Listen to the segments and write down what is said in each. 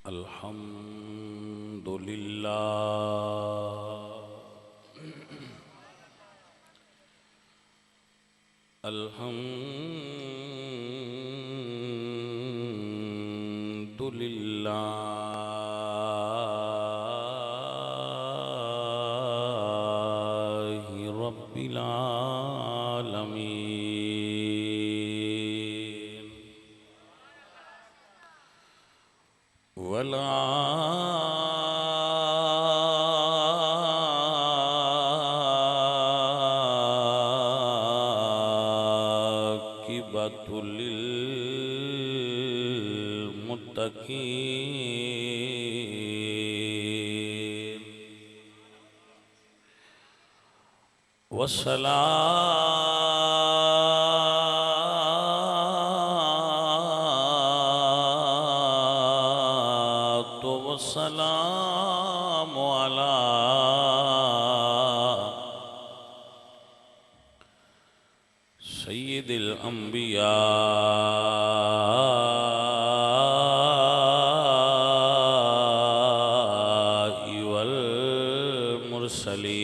अल्हम्दुलिल्लाहि रब्बिल आलमीन वल आक़िबतु लिल मुत्तक़ीन वस्सलातु वस्सलामु अला सय्यिदिल अंबिया वल मुरसलीन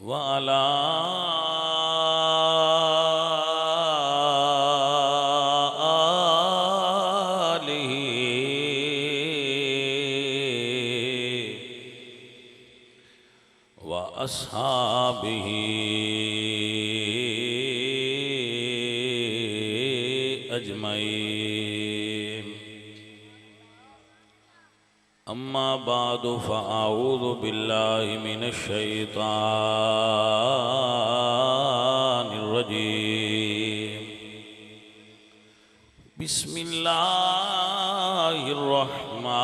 व अला व अस्हाबिही अजमईन अम्मा बादु फ़अऊज़ु बिल्लाहि मिनश शैतानिर रजीम बिस्मिल्लाहिर रहमानिर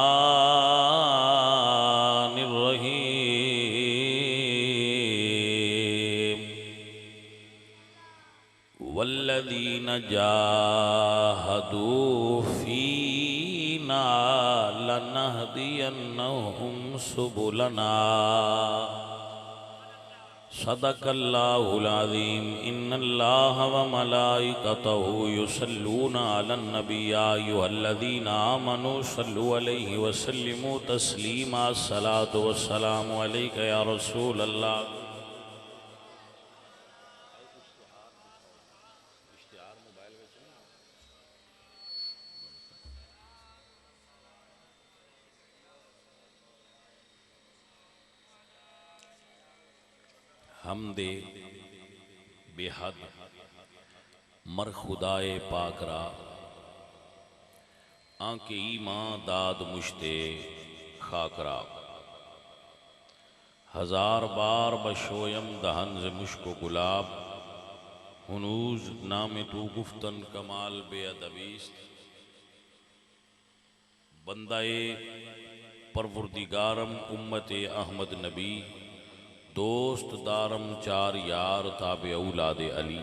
रहीम वल्लज़ीन जाहदू फ़ीना लनहदियन्नहुम सुबुलना सदक़ल्लाहुल अज़ीम इन्नल्लाह व मलाइकतहु युसल्लूना अलन नबी या अय्युहल्लज़ीना आमनू सल्लु अलैहि व सल्लिमू तस्लीमा अस्सलातु वस्सलामु अलैका या रसूल अल्लाह। हमदे बेहद मर खुदाए पाकरा आंके ईमां दाद मुश्ते खाकरा हजार बार बशोयम दहन से मुश्को गुलाब हुनूज नाम तू गुफ्तन कमाल बेअदबीस्त बंदाए परवरदिगारम उम्मत अहमद नबी दोस्त दारम चार यार ताबे औलाद अली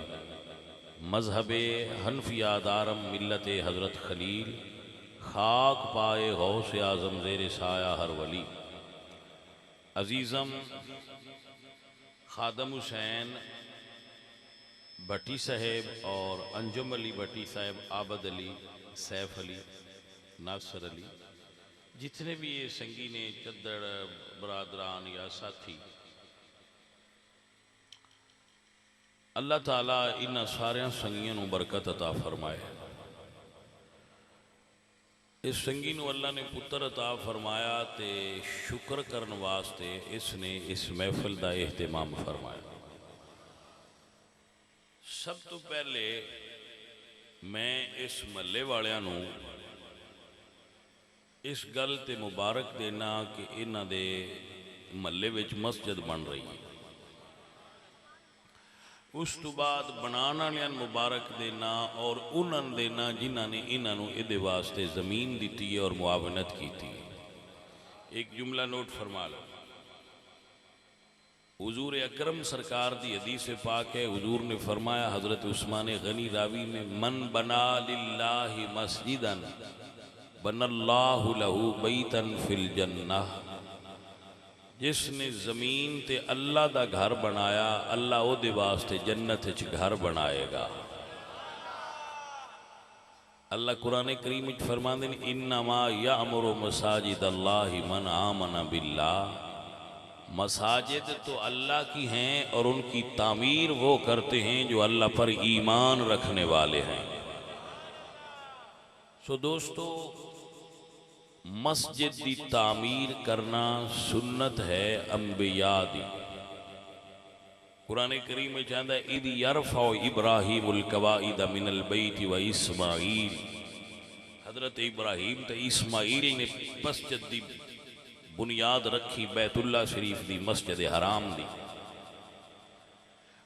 मजहब हनफिया दारम मिल्लत हज़रत खलील खाक पाए गौस आज़म ज़ेर साया हर वली अजीज़म खादम हुसैन भट्टी साहेब और अंजुम अली भट्टी साहेब आबद अली सैफ अली नासर अली जितने भी ये संगीने चद्दड़ बरादरान या साथी अल्लाह ताला इन्हां सारियां संगियां नूं बरकत अता फरमाए। इस संगी नूं अल्लाह ने पुत्र अता फरमाया ते शुक्र करन वास्ते इसने इस महफिल दा एहतमाम फरमाया। सब तो पहले मैं इस महल्ले वालियां नूं इस गल ते मुबारक देना कि इन्हां दे महल्ले विच मस्जिद बन रही है। उस तो बाद बनाने वाले मुबारक देना और उन्होंने देना जिन्होंने इन्हों ये वास्ते ज़मीन दी है और मुआवनत की थी। एक जुमला नोट फरमा लो। हुजूर अकरम सरकार दी हदीस पाक है, हुजूर ने फरमाया, हज़रत उस्मान गनी रावी में, मन बना लिल्लाहि मस्जिदन बनल्लाहु लहू बैतन फिल जन्नह। जिसने ज़मीन ते अल्लाह दा घर बनाया, अल्लाह ओदे वास्ते जन्नत च घर बनाएगा। अल्लाह कुरान करीम में फरमाते हैं इन्नमा यामुरु मसाजिद अल्लाहि मन आमन बिल्लाह। मसाजिद तो अल्लाह की हैं और उनकी तामीर वो करते हैं जो अल्लाह पर ईमान रखने वाले हैं। सो दोस्तों, मस्जिद की तामीर करना सुन्नत है अंबिया दी। कुरान करीम में चाहता है इद यरफा इब्राहीमुल कवाइद मिनल बैत व इस्माईल। हजरत इब्राहीम तो इस्माईल ने मस्जिद दी बुनियाद रखी, बैतुल्ला शरीफ दी, मस्जिद हराम दी।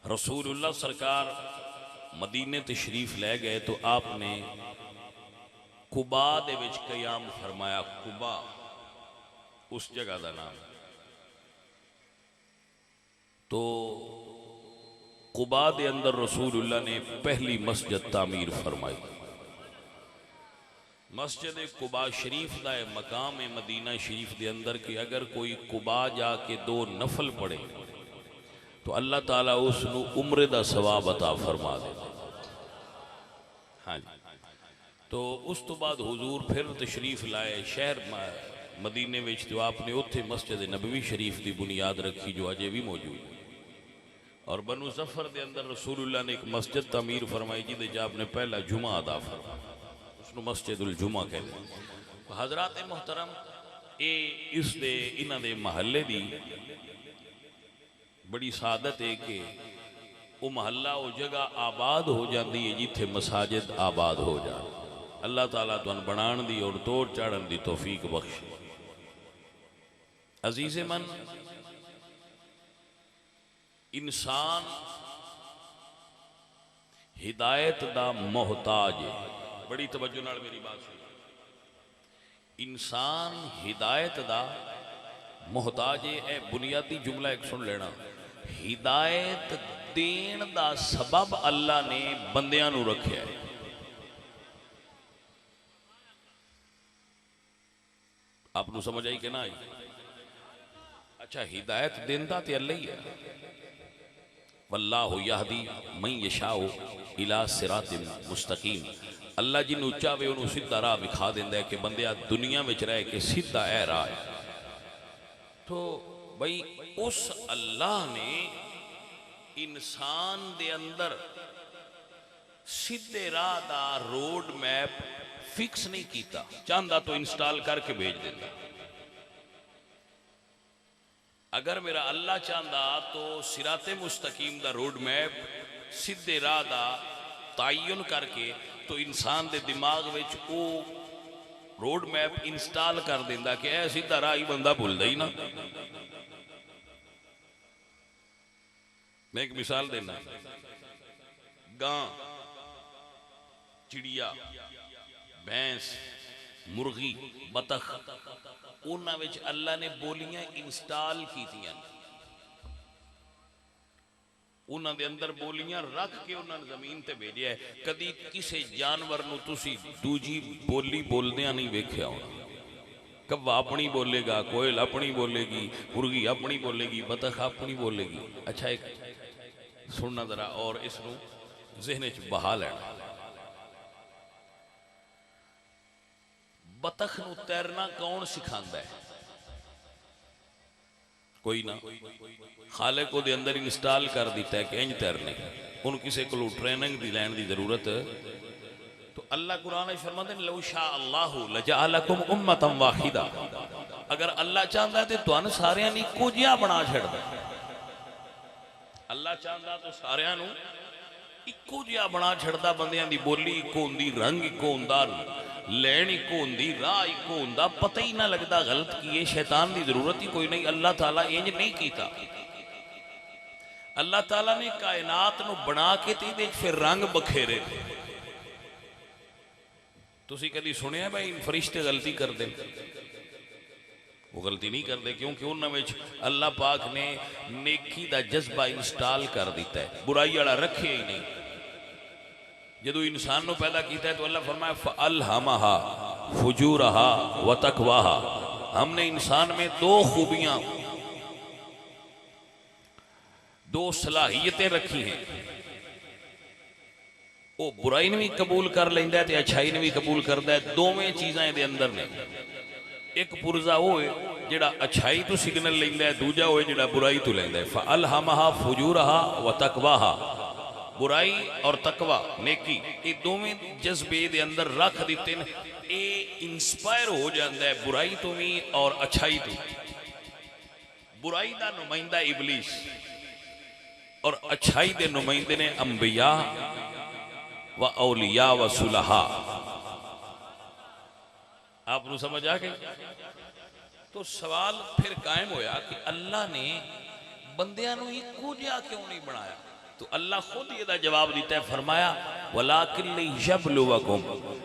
रसूलुल्लाह सरकार मदीने तशरीफ ले गए तो आपने कुबा दे विच क़याम फरमाया। कुबा उस जगह का नाम। तो कुबा दे अंदर रसूलुल्लाह ने पहली मस्जिद तामीर फरमाई। मस्जिद कुबा शरीफ का मकाम है मदीना शरीफ के अंदर कि अगर कोई कुबा जाके 2 नफल पढ़े तो अल्लाह ताला उसनू उम्रे का सवाब अता फरमा दे। हाँ जी। तो उस तो बाद हुजूर फिर तशरीफ लाए शहर मदीने में, तो आपने उत्थे मस्जिद नबवी शरीफ की बुनियाद रखी जो अजे भी मौजूद है। और बनु जफर के अंदर रसूलुल्लाह ने एक मस्जिद तमीर फरमाई जिदे च आपने पहला जुमा अदा फरमाया, उसको मस्जिदुल जुमा कहते हैं। हजरात मोहतरम, ये इस दे इन्हां दे महल्ले दी बड़ी सादत है कि वो महल्ला वो जगह आबाद हो जाती है जिथे मसाजिद आबाद हो जाए। अल्लाह ताला तुहानू बनाण दी और तोड़ चाड़न दी तौफीक बख्श। अजीज़े मन, इंसान हिदायत दा मोहताज है। बड़ी तवज्जो नाल मेरी बात सुनो। इंसान हिदायत दा मोहताज है। बुनियादी जुमला एक सुन लेना। हिदायत देन दा सबब अल्लाह ने बंदियां नू रखिया है। आपनू समझ आई कि ना आई? अच्छा, हिदायत देंदा ते अल्लाह ही है। वल्लाहु यहदी मन यशाउ इला सिरातिन मुस्तकीम। अल्लाह जिन्नू चाहे उन्होंने सीधा राह विखा देंदा है कि बंदिया दुनिया में रह के सीधा है राह है। तो भाई उस अल्लाह ने इंसान दे अंदर सीधे राह दा रोड मैप फिक्स नहीं किया। चाहता तो इंस्टॉल करके भेज देता। अगर मेरा अल्लाह चाहता तो सिराते मुस्तकीम दा रोड मैप सीधे राह दा तयन करके तो इंसान दे दिमाग में वो रोड मैप इंस्टॉल कर देंदा कि ऐ सीधा राह ही बंदा भूलता ही ना। मैं एक मिसाल देना। गां, चिड़िया, भैंस, मुर्गी, बतख, उन्हां विच अल्लाह ने बोलियां इंस्टॉल कीतियां। उन्हां दे अंदर बोलियां रख के उन्होंने जमीन ते भेजा है। कदी किसी जानवर नूं तुसी दूजी बोली बोलदियां नहीं वेख्या होना। कव्वा अपनी बोलेगा, कोयल अपनी बोलेगी, मुर्गी अपनी बोलेगी, बतख अपनी बोलेगी। अच्छा, एक सुनना जरा और इसनूं ज़हन च बहा लेना। बतख नूं तैरना कौन सिखांदा है? कोई ना। खालिक को दे अंदर इंस्टॉल कर दिता है कि इंज तैरने। उन किसी को ट्रेनिंग दी लैण दी जरूरत। तो अल्लाह कुरान में फरमाते हैं लौ शा अल्लाहु लजअलकुम उम्मतन वाहिदा। अगर अल्लाह चाहता है तो तुहानू सारियां नूं इक्को जिहा बना छड्डदा। अल्लाह चाहता तो सारियां नूं इक्को जिहा बना छड्डदा। बंदियां दी बोली इक्को हुंदी, रंग इक्को हुंदा, लैन इक्को हुंदी, राह इक्को हुंदा, पता ही ना लगता गलत की है। शैतान की जरूरत ही कोई नहीं। अल्लाह ताला इंज नहीं कीता। अल्लाह ताला ने कायनात नूं बना के ते इहदे फिर रंग बखेरे। तुसीं कदी सुनिया भाई फरिश्ते गलती करते? वो गलती नहीं करते क्योंकि उन्होंने अल्लाह पाक ने नेकी का जज्बा इंस्टॉल कर दिता है। बुराई वाला रखे ही नहीं। जदों इंसान को पैदा किया है तो अल्लाह फरमाया फअल्हमहा फुजूरहा व तकवाहा। हमने इंसान में 2 खूबियां, 2 सलाहियतें रखी हैं। वो बुराई ने भी कबूल कर लेंदा है ते अच्छाई ने भी कबूल करता है। दोवें चीज़ां इहदे अंदर ने। एक पुरजा वो है जिहड़ा अच्छाई तो सिग्नल लेंदा है, दूजा वो है जिहड़ा बुराई तो लेंदा है। फअल्हमहा फुजूरहा व तकवाहा, बुराई और तकवा नेकी ये दोवें जज्बे दे अंदर रख दिते ने। ये इंस्पायर हो जाता है बुराई तो भी और अच्छाई तो। बुराई का नुमाइंदा इबलीस और अच्छाई के नुमाइंदे ने अंबिया व औलिया व सुलहा। आपको समझ आ गई? तो सवाल फिर कायम होया कि अल्लाह ने बंदियां नूं इक्को जिहा क्यों नहीं बनाया? तो अल्लाह खुद ये जवाब दिता है, फरमाया वलाकिन लियबलुवकुम,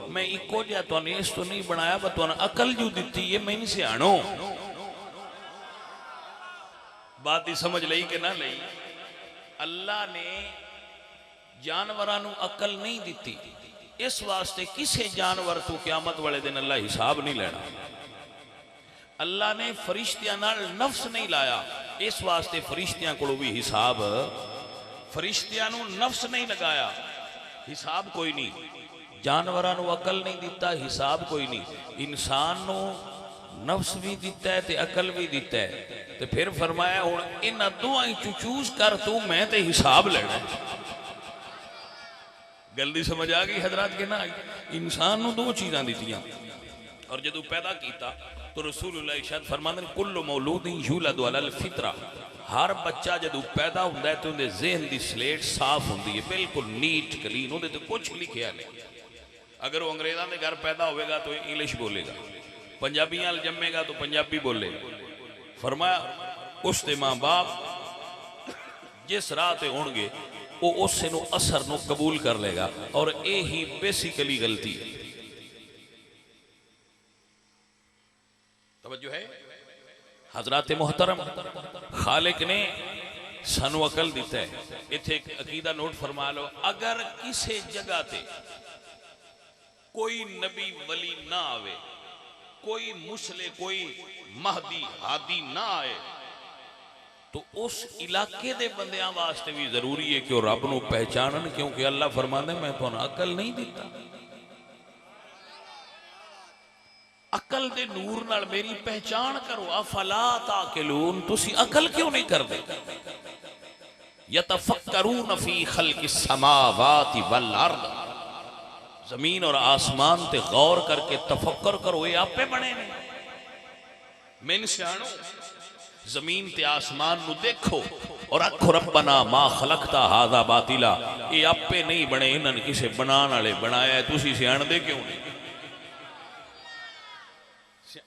मैं इक्को जिहा तुहानूं इस तो नहीं बनाया, पर तुहानूं अकल जो दी है मैं नहीं सियाणो। बात ही समझ लई कि ना लई? अल्लाह ने जानवरां नूं अकल नहीं दी, इस वास्ते किसी जानवर तो क़यामत वाले दिन अल्लाह हिसाब नहीं लेना। अल्लाह ने फरिश्तियां नाल नफ्स नहीं लाया, इस वास्ते फरिश्तियां कोलों भी हिसाब, फरिश्तियां नूं नफ्स नहीं लगाया, हिसाब कोई नहीं। जानवरां नूं अकल नहीं दिता, हिसाब कोई नहीं। इंसान नूं नफ्स भी दिता है ते अकल भी दिता है। तो फिर फरमाया हुण इन्हां दोवां चों चूज कर तू, मैं ते हिसाब लेना। गल समझ आ गई हजरात के ना? इंसान नूं दो चीज़ां दित्तियां और जदों पैदा किया तो रसूलुल्लाह इरशाद फरमांदे ने कुल्लु मौलूदिन यूलदु अलल फितरा, हर बच्चा जदों पैदा होंदा है तो उहदे ज़हन की स्लेट साफ होंदी है, बिल्कुल नीट क्लीन, उहदे ते कुछ लिखिया नहीं। अगर वो अंग्रेज़ों के घर पैदा होगा तो इंग्लिश बोलेगा, पंजाबियां जम्मेगा तो पंजाबी बोलेगा। फरमाया उसके माँ बाप जिस राह ते होणगे वो उस असर नूं कबूल कर लेगा, और यही बेसिकली गलती है। तवज्जो है हजरात मोहतरम, खालिक ने सानू अकल दिता है। इत्थे एक अकीदा नोट फरमा लो, अगर किसी जगह ते कोई नबी वली ना आवे, कोई मुसले, कोई महदी हादी ना आए, तो उस इलाके दे बंदियां वास्ते भी जरूरी है कि वो रब नूं पहचानन, क्योंकि अल्लाह फरमांदे मैं तुहानूं अकल नहीं दिता। अकल दे नूर नाल मेरी पहचान करो। अफला ताकिलून, तुसी अकल क्यों नहीं करदे? यतफक्करून फी खल्किस समावाति वल अर्द, जमीन और आसमान ते गौर करके तफक्कर करो, ये आपे बने ने। मैन सियाणो जमीन ते आसमान नू देखो और आखो रब्बना मा खलकता हादा बातिला, ये आपे नहीं बने, इन्होंने किसी बनाने वाले बनाया है, तुसी सियाण दे क्यों नहीं?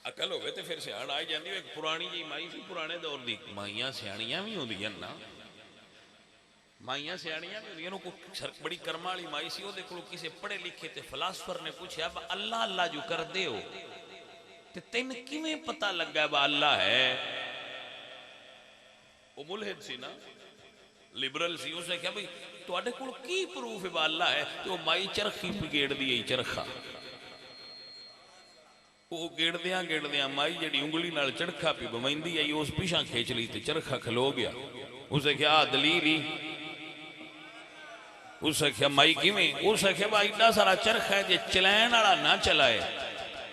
अकल हो तो फिर सियाण आई जाती है। एक पुरानी जी माई सी, पुराने दौर की माइयां सियाणियां भी होंदियां ना, माइयां सियाणियां भी होंदियां। बड़ी कर्मा वाली माई सी, ओहदे कोलों किसी पढ़े लिखे ते फिलासफर ने पूछा अल्लाह अल्लाह जो करदे हो ते तैन किवें पता लगा बा अल्लाह है? वो मुलहिद सी ना, लिबरल सी। उसने कहा भाई तुहाडे कोल की प्रूफ है बा अल्लाह है? तो माई चरखी गेड़ दी है, चरखा। वो गेड़दियां माई जी उंगली नाल चरखा पी बवाइंदी आई, उस पिछा खींच ली तो चरखा खलो गया। उसे क्या दलील ही? उसे क्या माई किवें? उसे क्या भाई इतना सारा चरखा है जे चलैन वाला ना चलाए,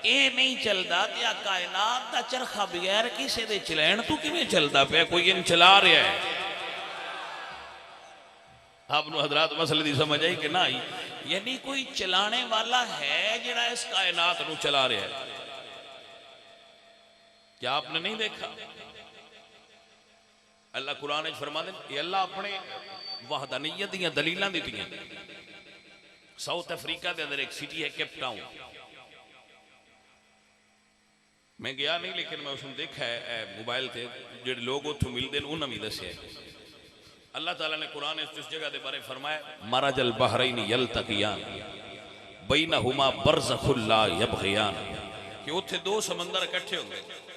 ये नहीं चलता, त्या कायनात दा चरखा बगैर किसी दे चलैन तू किवें चलता पिया? कोई इन चला रहा है। आपको हजरात मसले की समझ आई कि ना आई? यानी कोई चलाने वाला है जिहड़ा इस कायनात नू चला रहा है। क्या आपने नहीं देखा? अल्लाह कुरान में फरमाते हैं, अल्लाह अपने वहदानियत दी दलीलां दित्तियां। साउथ अफ्रीका के अंदर एक सिटी है केप टाउन, मैं गया नहीं लेकिन मैं उसमें देखा है मोबाइल से, जो लोग उतो मिलते हैं उन्होंने भी दसिया। अल्लाह ताला ने कुरान इस जगह के बारे फरमाया, मरजल बहरैन यल्तक़ियान बैनहुमा बरज़खुन ला यबग़ियान, कि उत्थे दो समंदर इकट्ठे होंगे।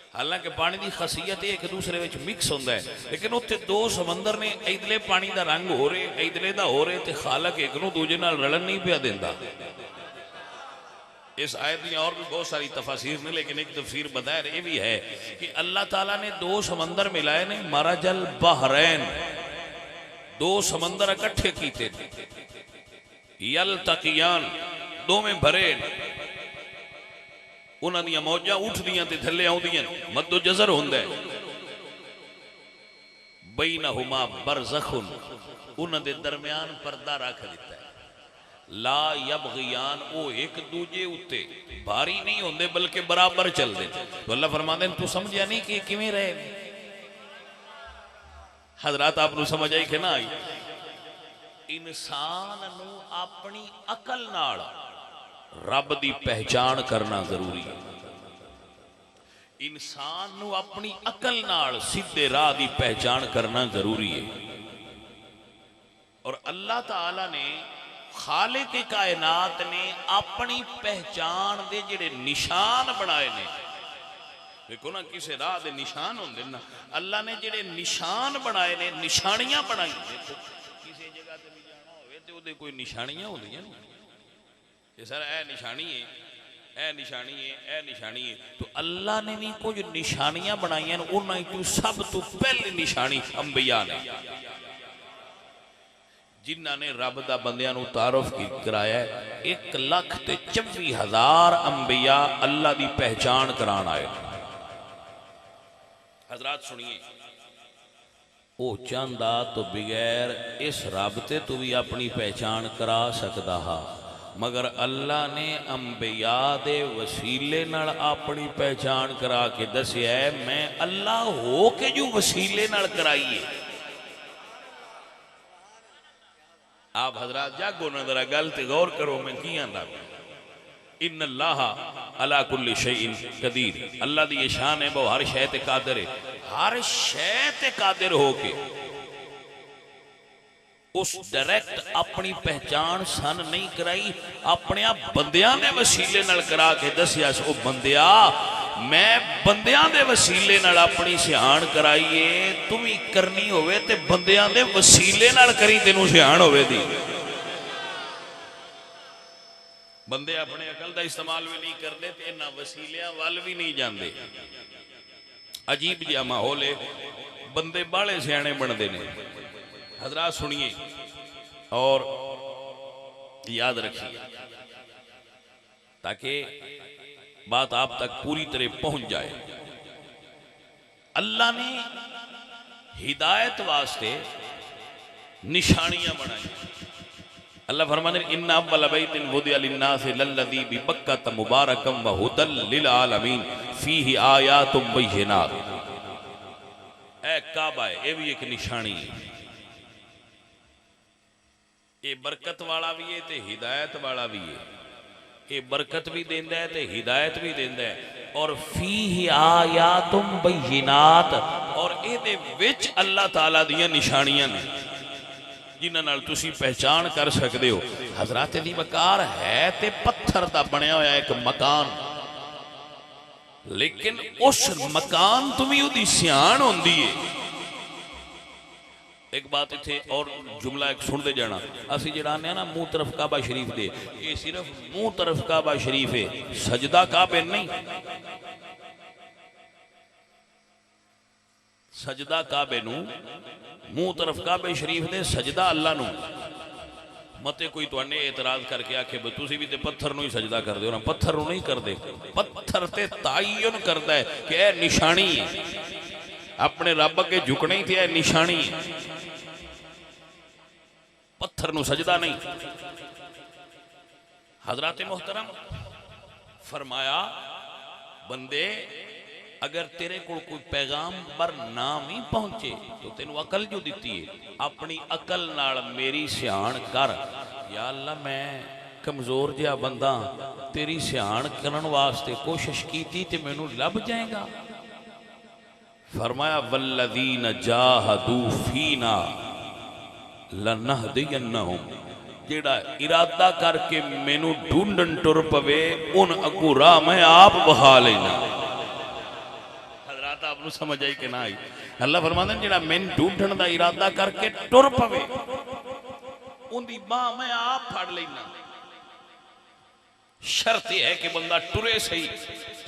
हालांकि पानी की खासियत एक दूसरे में मिक्स होता है, लेकिन उत्थे दो समंदर ने, इधले पानी का रंग हो रहे, इधले का हो रहे, तो खालक एक नूं दूजे नाल रलन नहीं पिया देंदा। इस आयत में और भी बहुत सारी तफसीर ने, लेकिन एक तफसीर बताया ये भी है कि अल्लाह ताला ने दो समंदर मिलाए ने, मरजल बहरैन, दो समंदर इकट्ठे किए। यल्तकियान दोवें भरे उन्हां दी मौजां उठदियां ते थल्ले आउंदियां मद्दो जज़र हुंदा है बैनहुमा बरज़खुन उन्हां दे दरमियान पर्दा रख दिता है ला यबगियान वो एक दूजे उत्ते भारी नहीं होंदे बल्कि बराबर चलते तो अल्लाह फरमाते हैं तू समझिया नहीं कि किवें रहे हजरात आपको समझ आई कि ना आई इंसान नू अपनी अकल नाल रब दी पहचान करना जरूरी है इंसान नू अपनी अकल नाल सीधे राह दी पहचान करना जरूरी है और अल्लाह ताला ने खालिक कायनात ने अपनी पहचान दे जेड़े निशान बनाए ने देखो ना किसी राह दे निशान होंदे ना अल्लाह ने जेड़े निशान बनाए ने निशानियां बनाई देखो किसी जगह ते भी जाना होवे ते ओदे कोई निशानियां होंदियां ने ये सर ए निशानी है ए निशानी है ए निशानी है तो अल्लाह ने भी कुछ निशानियां बनाईयां उन्हां चों सब तो पहली निशानी अंबिया ने जिन्हां ने रब दा बंदियां नूं तारुफ कराया 1,24,000 अंबिया अल्लाह दी पहचान कराण आए हजरात सुनिए वो चाहता तो बगैर इस रब ते तू भी अपनी पहचान करा सकता हा मगर अल्लाह ने अंबिया दे वसीले नाल अपनी पहचान करा के दसिया मैं अल्लाह हो के जो वसीले नाल कराई है आप हजरात जागो ना जरा गल ते गौर करो मैं की आंदा इन्नल्लाह अला कुल्ली शैइन कदीर अल्लाह दी ये शान है वो हर शै ते कादिर है हर शै ते कादिर होके उस डायरेक्ट अपनी पहचान सन नहीं कराई अपने बंदियां दे वसीले नाल करा के दसिया ओ बंदिया मैं बंदियां दे वसीले नाल अपनी सियाण कराईए तू भी करनी होवे ते बंदियां दे वसीले नाल करी तेनू सियाण होवे दी बंदे अपने अकल का इस्तेमाल भी नहीं करते ते इन्हां वसीलियां वाल भी नहीं जाते अजीब जिहा माहौल है बंदे बाले सियाणे बनते हैं हजरात सुनिए और याद रखिए ताकि बात आप तक पूरी तरह पहुंच जाए अल्लाह ने हिदायत वास्ते निशानियां बनाई अल्लाह फरमाते हैं इन्ना अव्वल बैतिन वुदिअ लिन्नासि लल्लज़ी बिबक्कत मुबारकम व हुदल लिल आलमीन फीहि आयातुम बय्यिनात ए काबा है ये भी एक निशानी है ये बरकत वाला भी है ते हिदायत वाला भी है ये बरकत भी देंदा है ते हिदायत भी देंदा है और फीहि आयातुम बय्यिनात और इहदे विच अल्लाह ताला दियां निशानियां ने जिन्हां नाल तुसी पहचान कर सकते हो हजरात दी वकार है ते पत्थर दा बनया होया एक मकान लेकिन उस मकान तो भी उहदी सियाण होंदी है एक बात इत्थे और जुमला एक सुनते जाना असी जिहड़ा आने ना मुंह तरफ काबा शरीफ दे ये सिर्फ मुंह तरफ काबा शरीफ है सजदा काबे नहीं सजदा काबे नू मुंह तरफ काबे शरीफ दे सजदा अल्लाह नू मते कोई तुहाने एतराज करके आखे तुसी भी ते पत्थर नू ही सजदा कर दे ना पत्थर नू नहीं करते पत्थर ते तायन करता है कि यह निशानी है अपने रब अगे झुकना ही थे यह निशानी है पत्थर नू सजदा नहीं हजरात मोहतरम फरमाया बंदे अगर तेरे को कोई पैगाम पर नाम ही पहुंचे तो तेन अकल जो दी है अपनी अकल नाल मेरी सियाण कर या अल्लाह मैं कमजोर जिहा बंदा तेरी सियाण करन वास्ते कोशिश की ते मैनू लभ जाएगा फरमाया वल्लज़ीन जाहदू फीना लनहदियन्नहुम जेड़ा इरादा करके मैनू ढूंढन टुर पवे उन अगू राह मैं आप बहा लेना हजरात आपनू समझ आई कि ना आई अल्लाह फरमांदा जेड़ा मैनू ढूंढन दा इरादा करके टुर पवे उनदी बाह मैं आप फड़ लेना शर्त यह है कि बंदा टुरे सही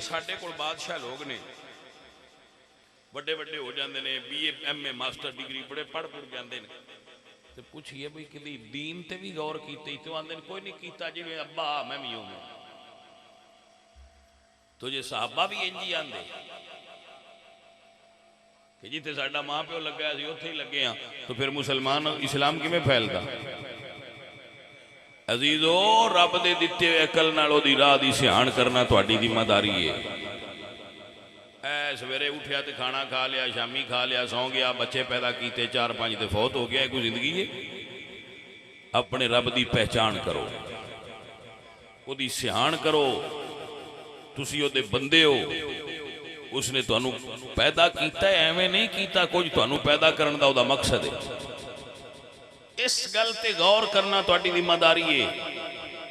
साडे कोल बादशाह लोग ने बड़े बड़े हो जाते हैं BA MA मास्टर डिग्री बड़े पढ़ जाते हैं तो पूछिए भाई कभी दीन ते भी गौर की तो आंदे कोई नहीं किया जिवें अब्बा मैं भी होंगे तो जे साहबा भी इंज ही आंदे कि जिथे साडा मां प्यो लग्या सी उत्थे ही लगे हाँ तो फिर मुसलमान इस्लाम किवें फैलदा। अजीजो रब दे दिते हुए अकल नाल ओदी राह दी सियाण करना तुहाडी जिम्मेदारी है। सवेरे उठिया तो खाना खा लिया शामी खा लिया सौ गया बच्चे पैदा किए 4-5 तो फौत हो गया कोई जिंदगी है। अपने रब की पहचान करो ओदी सियाण करो तुसी ओदे बंदे हो उसने तुहानू पैदा किया एवें नहीं किया कुछ तुहानू पैदा करने का ओदा मकसद है। इस गल ते गौर करना तुहाडी जिम्मेदारी है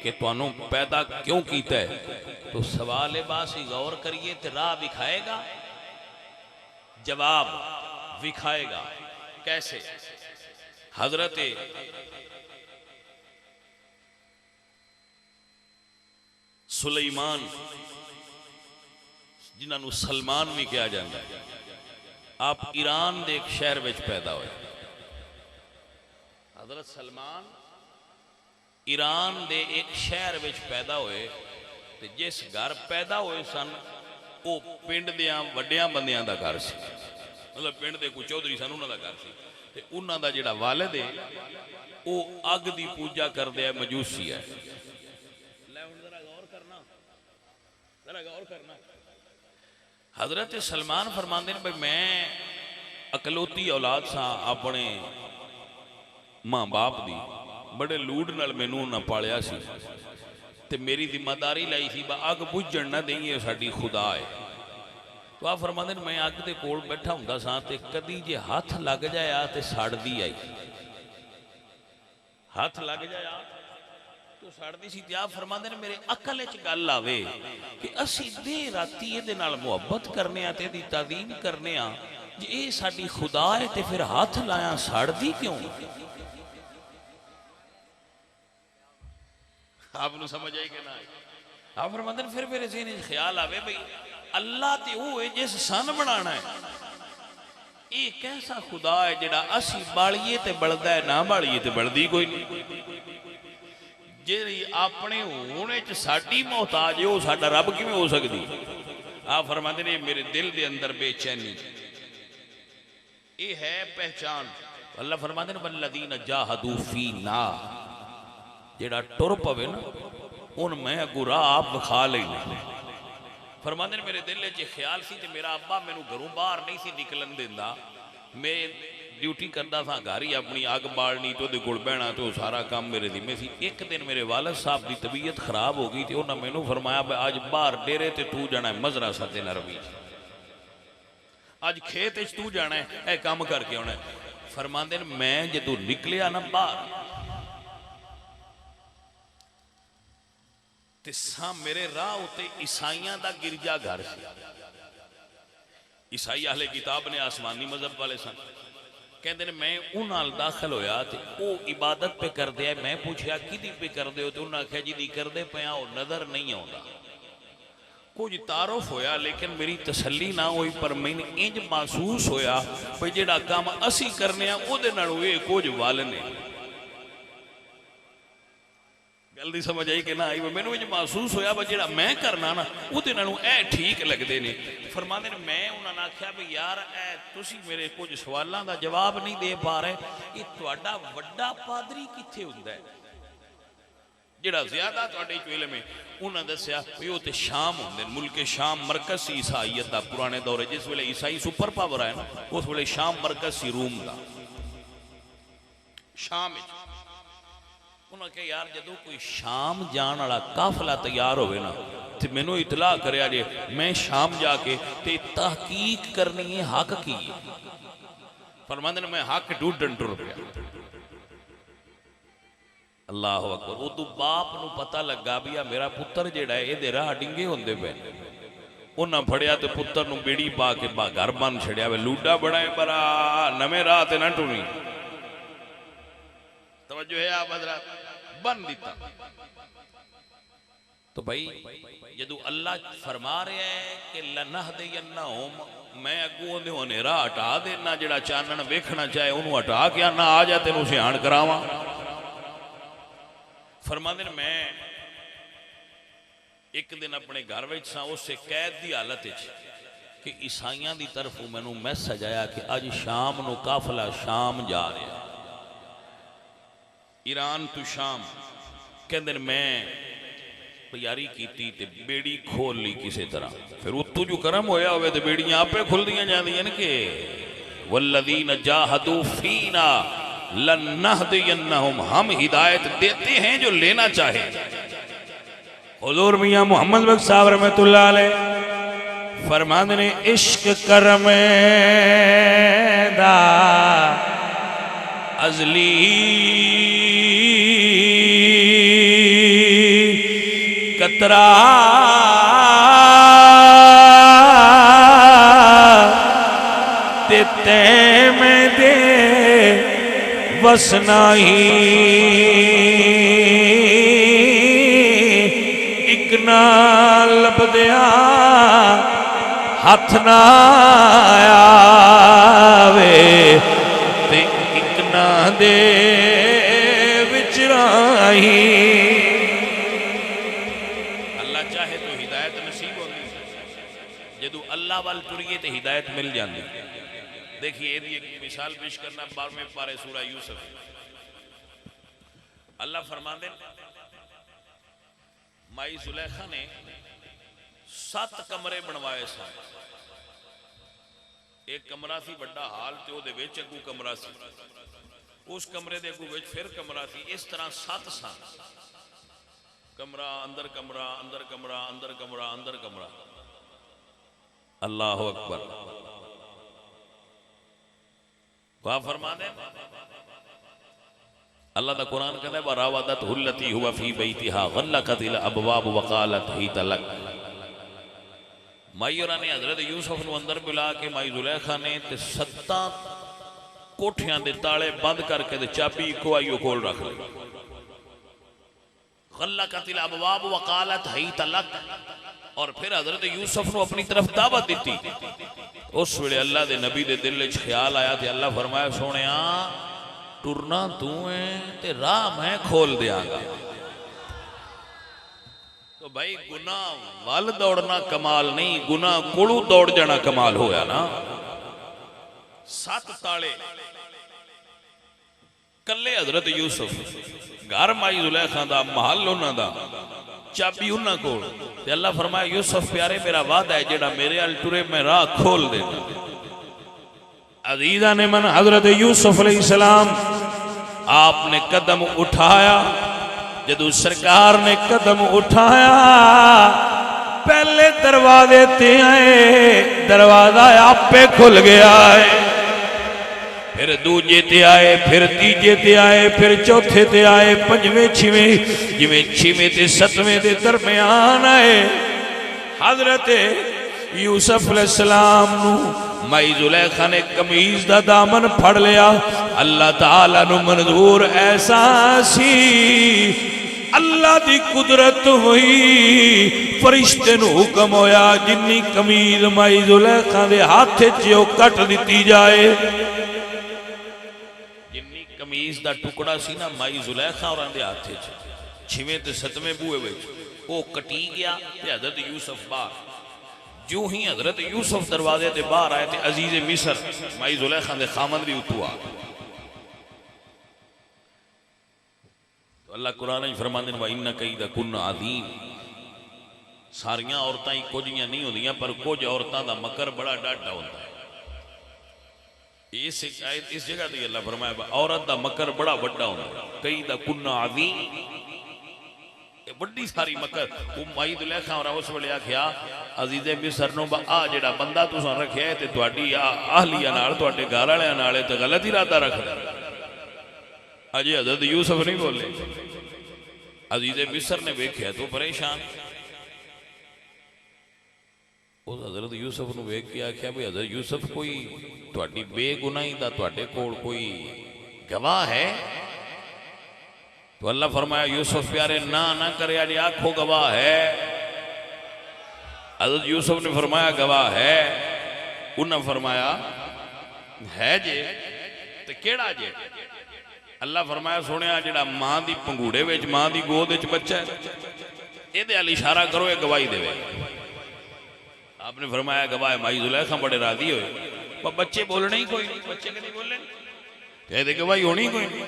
कि तुहानू पैदा क्यों किया है। तो सवाल है बस ही गौर करिए तो राह विखाएगा जवाब विखाएगा कैसे। हजरत सुलेमान जिन्होंने सलमान भी कहा जाता है आप ईरान के एक शहर में पैदा हुए। हजरत सलमान ईरान के एक शहर में पैदा हुए तो जिस घर पैदा हुए सन वो पिंड दियां वड्डियां बंदियां दा घर सी मतलब पिंड दे कोई चौधरी सन उन्हां दा घर सी ते उन्हां दा जिहड़ा वालिद है वो अग दी पूजा करदे है मजूसी है। लै हुण जरा गौर करना हजरत सलमान फरमांदे ने भाई मैं अकलौती औलाद सा अपने मां बाप दी बड़े लूड नाल मैनू उन्हां पालिया सी ते मेरी जिम्मेदारी लाई थी अग बुझण ना देइए साडी खुदा है। तो आप फरमांदे मैं अग दे कोल बैठा हुंदा सा ते कदी जे हाथ लग जाया ते सड़दी आई हाथ लग जाया तो सड़दी सी। आप फरमांदे मेरे अकल च गल आवे कि असी देर राती इहदे नाल मुहब्बत करने आ ते इहदी ताज़ीम करने आ जे इह साडी खुदा है ते फिर हाथ लाया सड़दी क्यों। आपको समझ आई कि ना आप फरमाते फिर मेरे ज़हन में ख्याल आवे भाई अल्लाह ते वो है जिस सन बनाना है ये कैसा खुदा है जिहड़ा असी बालिए ते बलदा है ना बालिए ते बलदी कोई नहीं। जिहड़ी अपने होने च साडी मोहताज है वो साडा रब किवें हो सकदी। आप फरमाते ने मेरे दिल दे अंदर बेचैनी ये है पहचान। अल्लाह फरमाते ने वल्लज़ीना जाहदू फीना जेड़ा टुर पवे ना उन मैं अगू राह आप विखा लेना। फरमांदे ने मेरे दिल च ख्याल सी ते मेरा अब्बा मैनू घरों बाहर नहीं सी निकलन देंदा मैं ड्यूटी करता था घर ही अपनी अग बालनी तो कोल बहना तो सारा काम मेरे जिम्मे सी। एक दिन मेरे वालिद साहब की तबीयत खराब हो गई तो उन्होंने मैनू फरमाया अज बाहर डेरे ते तू जाना है मजरा सते नरवी अज खेत तू जाना है यह काम करके आना है। फरमांदे ने मैं जदों निकलिया ना बाहर मेरे राह उत्ते ईसाइयां दा गिरजा घर से ईसाई अहले किताब ने आसमानी मजहब वाले सन कहते ने मैं उन्हां दाखिल होया ते वो इबादत पे करदे आ। मैं पूछया किदी पे करदे हो तो उन्हां आख्या जिदी करदे पे आ नजर नहीं आउंदा। कुछ तारुफ होया लेकिन मेरी तसल्ली ना हुई पर मैंने इंज महसूस होया भाई जिहड़ा काम असी करने आ उहदे नालों ये कुछ वल ने। गल दी समझ आई कि ना आई मैनू इंज महसूस होया भाई जिहड़ा मैं करना ना उहदे नालों ए ठीक लगदे ने। फरमांदे ने मैं उन्होंने आख्या भी यार ए तुसी मेरे कुछ सवालों का जवाब नहीं दे पा रहे ये तुहाडा वड्डा पादरी कित्थे हुंदा है जिहड़ा ज्यादा तुहाडे च इल्म है। उन्होंने दस्या भी वो तो शाम होंदे मुल्के शाम मरकज सी ईसाईयत दा पुराने दौरे जिस वेले ईसाई सुपर पावर आया ना उस वेले शाम मरकज सी रूम का शाम उन्होंने कहा यार जदों कोई शाम जान वाला काफिला तैयार होवे ना तो मैनू इतला करया जे मैं शाम जाके ते तहकीक करनी है हक की है। फरमांदे ने मैं हक ढूंढन टुर पिया। अल्लाह अकबर उदू बाप नू पता लगा भी आ मेरा पुत्र जेड़ा है इहदे राह डिंगे होंदे पे उन्हें फड़िया तो पुत्र नू बेड़ी पा के घर बन छड़िया वे लूडा बनाए पर नवे राह ते ना टुरी। तवज्जो है आप हजरात बन दिता तो भाई जदू अल्लाह फरमा रहा है कि लनहदियन्नहुम, मैं अगू ओने राह हटा देना, जेड़ा चानन वेखना चाहे उन्होंने हटा के आना, आ जा तेन सियाण करावा। फरमांदे ने मैं एक दिन अपने घर में सा, उस कैद की हालत कि ईसाइयों की तरफ मैनू मैसेज आया कि अज शाम को काफला शाम जा रहा, ईरान तो शाम। कहते मैं तैयारी की ते बेड़ी खोल ली किसी तरह, फिर उत्तू जो करम होया होवे तो बेड़ियां आपे खुलदियां जांदियां ने कि वल्लदीन जाहदू फीना लनहदियन्नहुम, हम हिदायत देते हैं जो लेना चाहे। हुजूर मियां मोहम्मद बख्श साहब रहमतुल्लाह अलैह फरमांदे ने इश्क करम दा अजली कतरा ते में दे वसना ही, एक ना लभदिया हथ ना आवे ते एक ना दे विचराही। अल्लाह चाहे तो हिदायत नसीब होती, जदू अल्लाह वाल तुरिए तो हिदायत मिल जाती। देखिए यदि एक मिसाल पेश करना, 12वें पारे सूरा यूसुफ, अल्लाह फरमाते माई जुलेखा ने 7 कमरे बनवाए सन। एक कमरा सी बड़ा हाल ते ओदे विच अगू कमरा सी, उस कमरे दे अगू विच फिर कमरा सी, इस तरह 7 सन। कमरा अंदर कमरा अंदर कमरा अंदर कमरा अंदर कमरा। अल्लाह अकबर। वहां फरमाने अल्लाह दा कुरान कहता है वरावदत हुल्लती हुआ फी बैतिहा गल्लकतिल अबवाब वकालत ही तलक। माई और ने हजरत यूसुफ को अंदर बुला के माई जुलेखा ने 7 कोठियां दे ताले बंद करके ते चाबी इको आई कोल रख ली। गल्लकतिल अबवाब वकालत ही तलक। और फिर हजरत यूसुफ को अपनी तरफ दावत दी। उस वेले अल्लाह दे नबी दे दिल च ख्याल आया ते अल्लाह फरमाया सोनिया टुरना तू है ते राह मैं खोल दियांगा। तो भाई गुनाह वाल दौड़ना कमाल नहीं, गुनाह कोलू दौड़ जाना कमाल होया ना। 7 ताले कल्ले हजरत यूसुफ, घर माई जुलेखा दा, महल उन्हां दा, चाबी उन्हां कोल। ते अल्लाह फरमाया यूसुफ प्यारे मेरा वादा है जेड़ा मेरे अल टुरे मैं राह खोल देना। अजीजा ने मन हजरत यूसुफ अलैहिस्सलाम आपने कदम उठाया, जदू सरकार ने कदम उठाया पहले दरवाजे ते आए, दरवाजा आपे खुल गया है। फिर दूजे ते आए, फिर तीजे ते आए, फिर चौथे ते आए, 5वें 6वें, जिवें 6वें ते 7वें के दरम्यान आए। हजरत यूसुफ अलैहिस्सलाम नू माई जुलेखा ने कमीज दा दामन फड़ लिया। अल्लाह ताला नू मंजूर ऐसा सी, अल्लाह दी कुदरत हुई, फरिश्ते नू हुक्म होया जिन्नी कमीज माई जुलेखा दे हाथ च कट दी जाए। जिन्नी कमीज दा टुकड़ा सी ना माई जुलेखा और दे हाथ च 6वें ते 7वें बूहे विच वो कटी गया। ते हजरत यूसुफ बाहर, जो ही हजरत यूसुफ दरवाजे ते बाहर आए थे अजीज मिस्र माई जुलेखा दे खामद भी उतू आ। तो अल्लाह कुरान में फरमांदे व इन्ना कैदा कुन्ना अज़ीम। सारियां औरतां इक्को जिहियां नहीं होंदियां, पर कुछ औरतां दा मकर बड़ा डाढा होंदा है। इस जगह ते अल्लाह फरमाया औरत दा मकर बड़ा वड्डा होंदा है। कैदा कुन्ना अज़ीम, बड़ी सारी मकर। वो माई जुलेखा और उस वेले आख्या अजीजे मिस्र नो आ जेड़ा बंदा तुसां रखिया है ते तुहाडी आहलिया नाल तुहाडे घर वालियां नाल ते गलत इरादा रखदा। अजे हजरत यूसुफ नहीं बोले। अजीजे मिस्र ने वेख्या तो परेशान। उस हजरत यूसुफ नू वेख के आख्या भाई हजरत यूसुफ कोई तुहाडी बेगुनाही दा तुहाडे कोल कोई गवाह है? तो अल्लाह फरमाया यूसुफ प्यारे ना ना करे अज आखो गवाह है। हज़रत यूसुफ ने फरमाया गवाह है। उन्हें फरमाया है जे ते केड़ा जे। अल्लाह फरमाया सुनिया जिहड़ा मां दी पंगूड़े विच मां दी गोद विच बच्चा है इहदे अल इशारा करो ये गवाही देवे। आपने फरमाया गवाह माई जुलैखा बड़े राजी होए पर बच्चे बोलने ही कोई नहीं, बच्चे कभी बोले ये गवाही होनी कोई नहीं।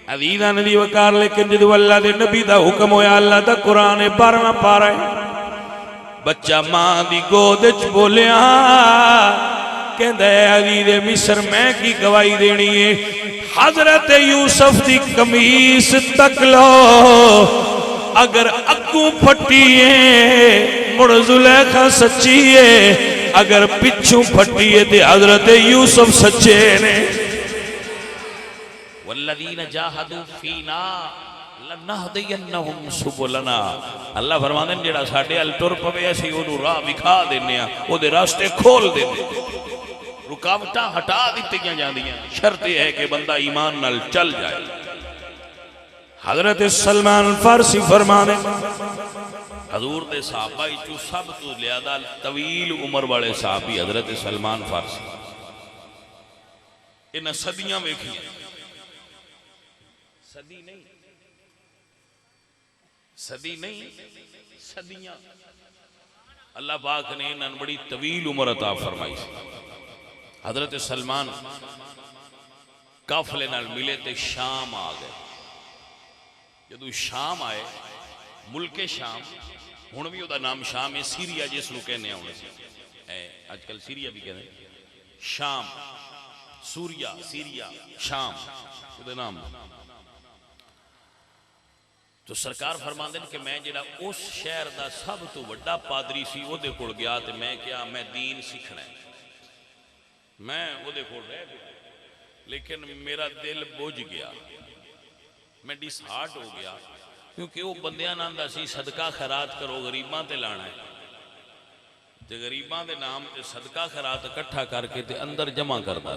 अजीज़ां नदी वकार लेकिन जो अल्लाह दे नबी दा हुक्म होया अल्लाह दा कुरान 12वां पारा है बच्चा मां दी गोद च बोलिया कहंदा अजीज़ मिस्र मैं की गवाही देनी है। हजरत यूसुफ की कमीज तक लो अगर अगू फटी है मुड़ जुलैखा सच्ची है, अगर पिछू फटी है तो हजरत यूसुफ सच्चे ने। वल्लज़ीना जाहदू फीना लनहदियन्नहुम सुबुलना। अल्लाह फरमांदे ने जेड़ा साडे अल टुर पवे असीं ओनू राह विखा देने आ, ओदे रास्ते खोल देने, रुकावट हटा दी जांदियां। शर्त यह है कि बंदा ईमान नाल चल जाए। हजरत सलमान फारसी फरमाने हजूर दे सहाबा चू सब तो ज्यादा तवील उम्र वाले सहाबी हजरत सलमान फारसी। इन्हें सदियां वेखियां, सदी नहीं सदियां। अल्लाह पाक ने इन्हें बड़ी तवील उम्र अता फरमाई। हजरत सलमान काफले नाल मिले ते शाम आ गए। जदों शाम आए मुल्के शाम, हुण भी उहदा नाम शाम है, सीरिया जिसनूं कहने अजकल सीरिया भी कहते शाम, सूरिया सीरिया शाम उहदे नाम। तो सरकार फरमांदे ने कि मैं जिहड़ा उस शहर का सब तो वड्डा पादरी सी उहदे कोल गया तो मैं क्या मैं दीन सीखना है। मैं उहदे कोल रह गया लेकिन मेरा दिल बुझ गया, मैं डिसहार्ट हो गया क्योंकि वह बंदियां नाम दा सी सदका खैरात करो गरीबां ते लाना है, ते गरीबां दे नाम ते सदका खैरात इकट्ठा करके ते अंदर जमा करता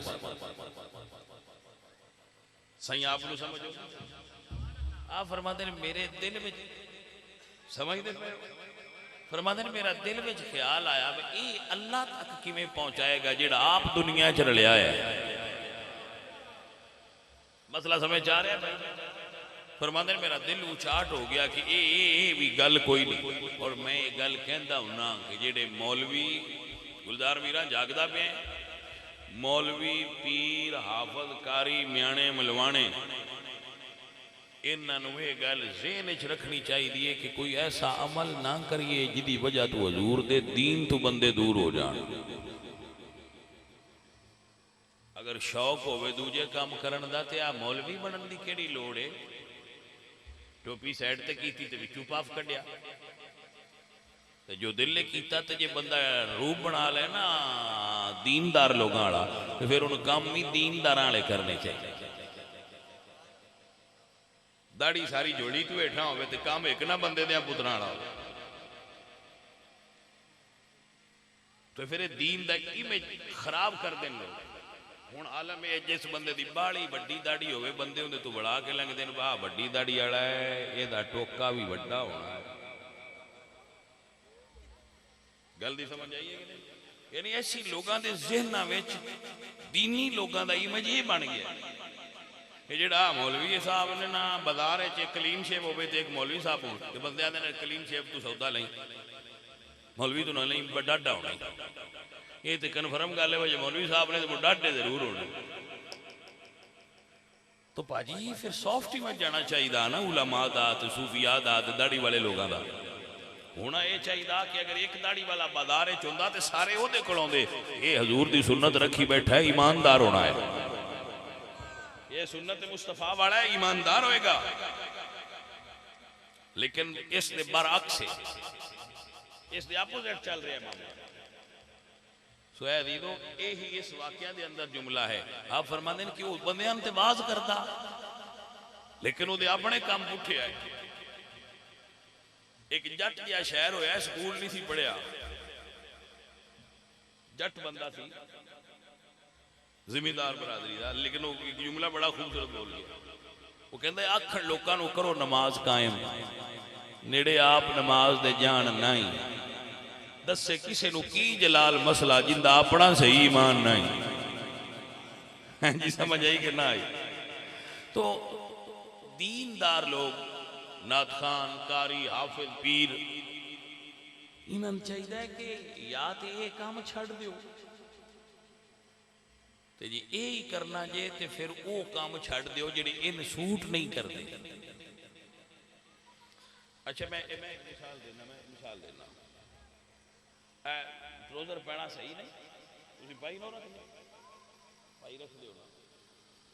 सही। आप लोग समझो आप फरमाते ने मेरे दिल में समझते फरमाते ने मेरा दिल में ख्याल आया ये अल्लाह तक किवें पहुंचाएगा जिहड़ा आप दुनिया च रलिया है। मसला समझ आ रहा है। फरमाते ने मेरा दिल उचाट हो गया कि ये भी गल कोई नहीं। और मैं ये गल कहता हूं कि जेडे मौलवी गुलजार वीरा जागदा पे मौलवी पीर हाफज कारी म्याणे मलवाने इन्हों ये गल ज़हन च रखनी चाहिए कि कोई ऐसा अमल ना करिए जिदी वजह तो हजूर दे दीन तो बंदे दूर हो जान। अगर शौक होवे दूजे काम करन दा ते आ मौलवी बनन दी केड़ी लोड़ है। टोपी साइड ते कीती ते विचों पाफ कढ़िया ते जो दिल ने कीता ते जे बंदा रूप बना ले ना दीनदार लोगों वाला तो फिर उन्हें काम भी दीनदार वाले करने चाहिए। दाड़ी सारी जोड़ी तू हेठा हो तो काम एक ना बंदे दे पुत्रा वाला हो तो फिर दीन दा इमेज खराब कर दें लोग। हुण आलम है जिस बंदे दी बाड़ी वड्डी दाड़ी होवे बंदे उहदे तो बड़ा के लंघदे ने वाह वड्डी दाड़ी वाला है इहदा टोका भी वड्डा होना है। गल दी समझ आई है कि नहीं? यानी ऐसी लोगों के ज़हनां विच दीनी लोगों का इमेज ये बन गया कि जिहड़ा मौलवी साहब ने ना बाजार च कलीन शेव हो तो एक मौलवी साहब हो तो बंदे आते ने कलीन शेव तू सौदा लई मौलवी तो ना नहीं डाढा होना ये तो कन्फर्म गल है मौलवी साहब ने तो डाढे जरूर होने। तो भाजी फिर सॉफ्ट ही में जाना चाहिए ना उलमा दा ते सूफिया दा ते दाढ़ी वाले लोगों का होना यह चाहिए कि अगर एक दाढ़ी वाला बाजार च हुंदा ते सारे ओहदे कोल आउंदे ये हजूर दी सुन्नत रखी बैठा है ईमानदार होना है ये सुन्नत मुस्तफा वाला है ईमानदार होएगा। लेकिन इस दे बरअक्स इस दे अपोजिट चल रहा है मामला। सुहैदीदो यही इस वाकया दे अंदर जुमला है। आप फरमाते हैं कि वो बंदियां ते बाज करता लेकिन वो अपने काम पुठे आए। एक जट जिहा शहर होया स्कूल नहीं सी पढ़िया जट बंदा सी जिमीदार बरादरी का लेकिन वो जुमला बड़ा खूबसूरत बोल गया वो कहते आखण लोगों को करो नमाज कायम, नेड़े आप नमाज दे जान नहीं, दसे किसी को की जलाल मसला जिंदा अपना सही ईमान नहीं। जी समझ आई कि ना आई? तो दीनदार लोग, नात खान, कारी, हाफिज, पीर, इन्हें चाहिए कि या तो ये काम छड़ दो ते जी यही करना जे, ते फिर वो काम छड़ दो जेडे इन सूट नहीं करते। अच्छा मैं मिसाल देना, ट्रोजर पहना सही नहीं, तुम पाई ना रख लो, पाई रख लियो ना,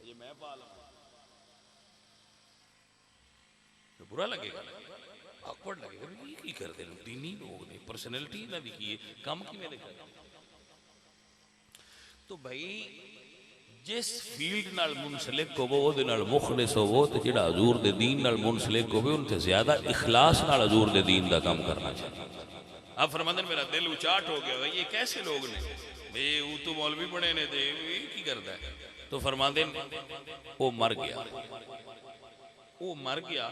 ये मैं पा लूँ तो बुरा लगेगा, ऑकवर्ड लगेगा। ये की करते हैं दीनी लोग ने, पर्सनैलिटी ना दिखी है, काम की मेरे कर। तो भाई जिस फील्ड नाल मुनसलिक होवो ओदे नाल मुखलिस होवो, ते जिहड़ा हजूर दे दीन नाल मुनसलिक होवे उनते ज्यादा इखलास नाल हजूर दे दीन दा काम करना चाहिए। आप फरमाते मेरा दिल उचाट हो गया, ये कैसे लोग ने भाई वो तो मौलवी बने ने ते ये की करदा है? तो फरमाते वो मर गया, वो मर गया,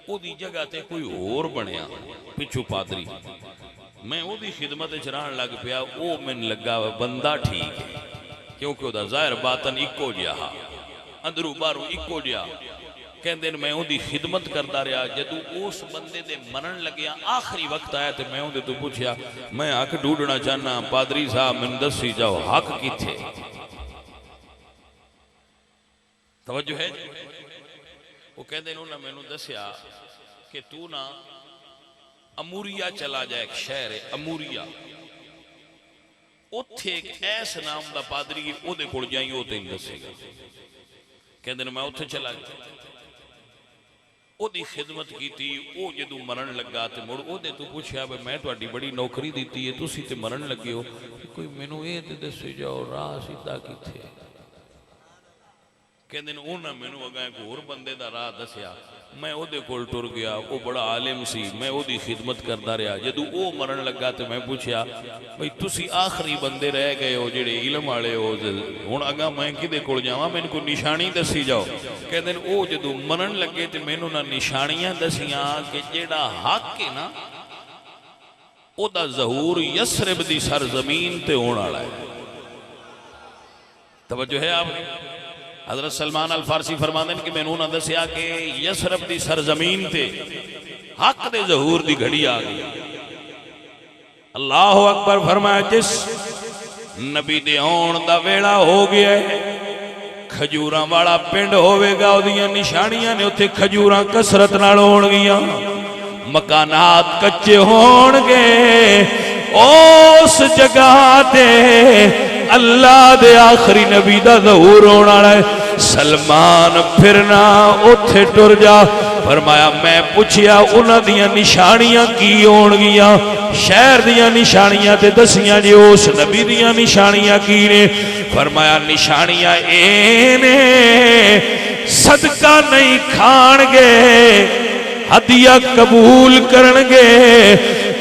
ओदी जगह ते कोई होर बनया पिछू पादरी, मैं ओदी खिदमत च रहन लग पिया, वो मैनूं लगा बंदा ठीक है, क्योंकि वह जाहिर बातन इको जिहा, अंदरों बाहरों इको जिहा। कहते मैं उहदी खिदमत करता रहा, जदों उस बंदे दे मरण लग्या आखिरी वक्त आया तो मैं उहदे तो पूछया, मैं हक ढूंढना चाहना, पादरी साहब मैनूं दसी जाओ हक किथे? तवज्जो है? वो कहते उन्होंने मैनूं दसिया कि तू ना अमूरिया चला जाए, एक शहर है अमूरिया, उत्थे एक ऐस नाम का पादरी है, ओदे कोल जाई, वो तेन दसेगा। कहते मैं उत्थे चला गया, ओदी खिदमत की, वो जदों मरण लगा तो मुड़ ओदे तो पूछया भी मैं तुहाडी बड़ी नौकरी दी है, तुसी ते मरण लगे हो, कोई मैनूं ये ते दसे जाओ राह सीधा किथे? कहते उन्हें मैनूं अगां एक होर बंदे दा राह दसिया, मैं ओदे कोल टुर गया, वो बड़ा आलिम सी, मैं ओदी खिदमत करता रहा, जदों वो मरण लगा तो मैं पूछया भाई तुसी आखिरी बंदे रह गए हो जेडे इलम वाले हो, हुण अगां मैं किदे कोल जावां, मैनूं कोई निशानी दसी जाओ। कहते वो जदों मरण लगे तो मैनूं ना निशानियां दसियां कि जेड़ा हक है ना ओदा ज़हूर यसरिब दी सरजमीन ते होण वाला है। तवज्जो है आपने? हजरत सलमान अल फारसी फरमाते हैं कि मैनूं ना दसिया कि यसरब दी सरजमीन ते हक दे ज़हूर दी घड़ी आ गई। अल्लाह अकबर फरमाया, जिस नबी दे आउण दा वेला हो गया है, खजूरां वाला पिंड होवेगा, ओदियां निशानियां ने उत्थे खजूरां कसरत नाल होणगियां, मकानात कच्चे होणगे, उस जगह ते अल्लाह दे आखिरी नबी दा ज़हूर होने वाला है। सलमान फिरना उथे टुर जा। फरमाया मैं पूछया उन्हां दियां निशानियां की होणगियां? शहर दियां निशानियां ते दसियां जे, उस नबी दियां निशानियां की ने? फरमाया निशानियां ए ने, सदका नहीं खाणगे, हदिया कबूल करनगे,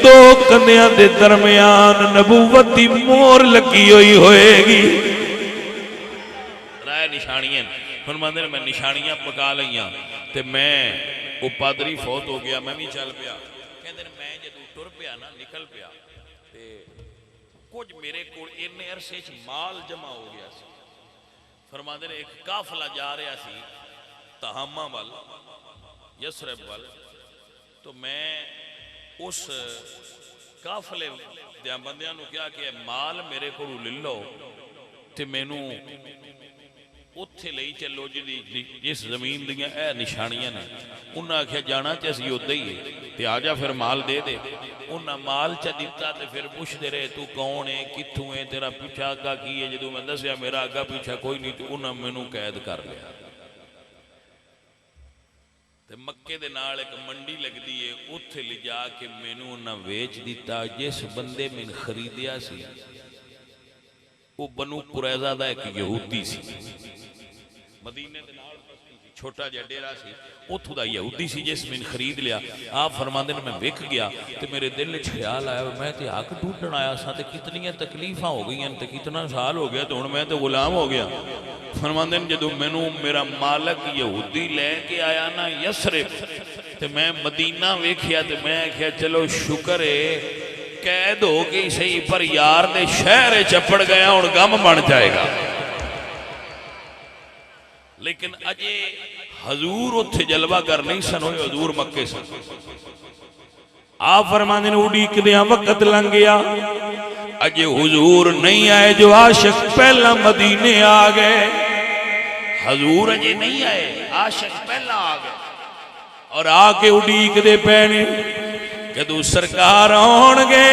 दो कंधियां दे दरमियान नबूवत दी मोहर लगी हुई होएगी। राय निशानियां फरमांदे ने, मैं निशानियां पका लईयां ते मैं वो पादरी फौत हो गया, मैं भी चल पिया। कहंदे ने मैं जदों टुर पिया ना, निकल पिया ते कुछ मेरे कोल इन्ने अरसे च माल जमा हो गया सी। फरमांदे ने एक काफला जा रहा सी तहामा वाल, यसरब वाल, तो मैं उस काफले दे बंदियां नूं कहा कि माल मेरे को ले लो ते मैनू उत्थे ले चलो जिस जमीन दियां ए निशानियां ने। उन्हें आख्या जाना तो असीं उदा ही है, ते आ जा फिर माल दे दे। उन्हें माल च दिता ते फिर पुछते रहे तू कौन है, कित्थों है, तेरा पीछा अगा की है? जो मैं दसिया मेरा अगा पीछा कोई नहीं, तो उन्हें मैनू कैद कर लिया। मक्के दे नाल एक मंडी लगती है, उत्थे ले जाके मैनू उन्हें वेच दिता। जिस बंदे मैं खरीदिया सी वो बनु कुरैज़ा दा एक यहूदी सी, मदीने दे नाल बस्ती सी, छोटा जिहा डेरा सी, उत्थों दा यहूदी सी जिस मैंने खरीद लिया। आप फरमांदे ने मैं विक गया तो मेरे दिल च ख्याल आया मैं तो हक ढूंढण आया सा तो कितनियां तकलीफां हो गई तो कितना साल हो गया तो हुण मैं तो गुलाम हो गया। फरमांदे ने जदों मैनू मेरा मालक यहूदी लैके आया ना यसरिफ तो मैं मदीना वेखिया तो मैं आख्या चलो शुक्र है कैद हो गई सही पर यार दे शहर चपड़ गया हुण गम बन जाएगा। लेकिन अजे हजूर उत्थे जलवा कर नहीं सन होए, हजूर मक्के सन। आप फरमांदे ने उड़ीकदियां वक्त लंघ गया अजे हुजूर नहीं आए जो आशिक पहला मदीने आ गए। हजूर अजे नहीं आए, आशिक पहला आ गए और आके उड़ीकदे पैने कदों सरकार आउणगे।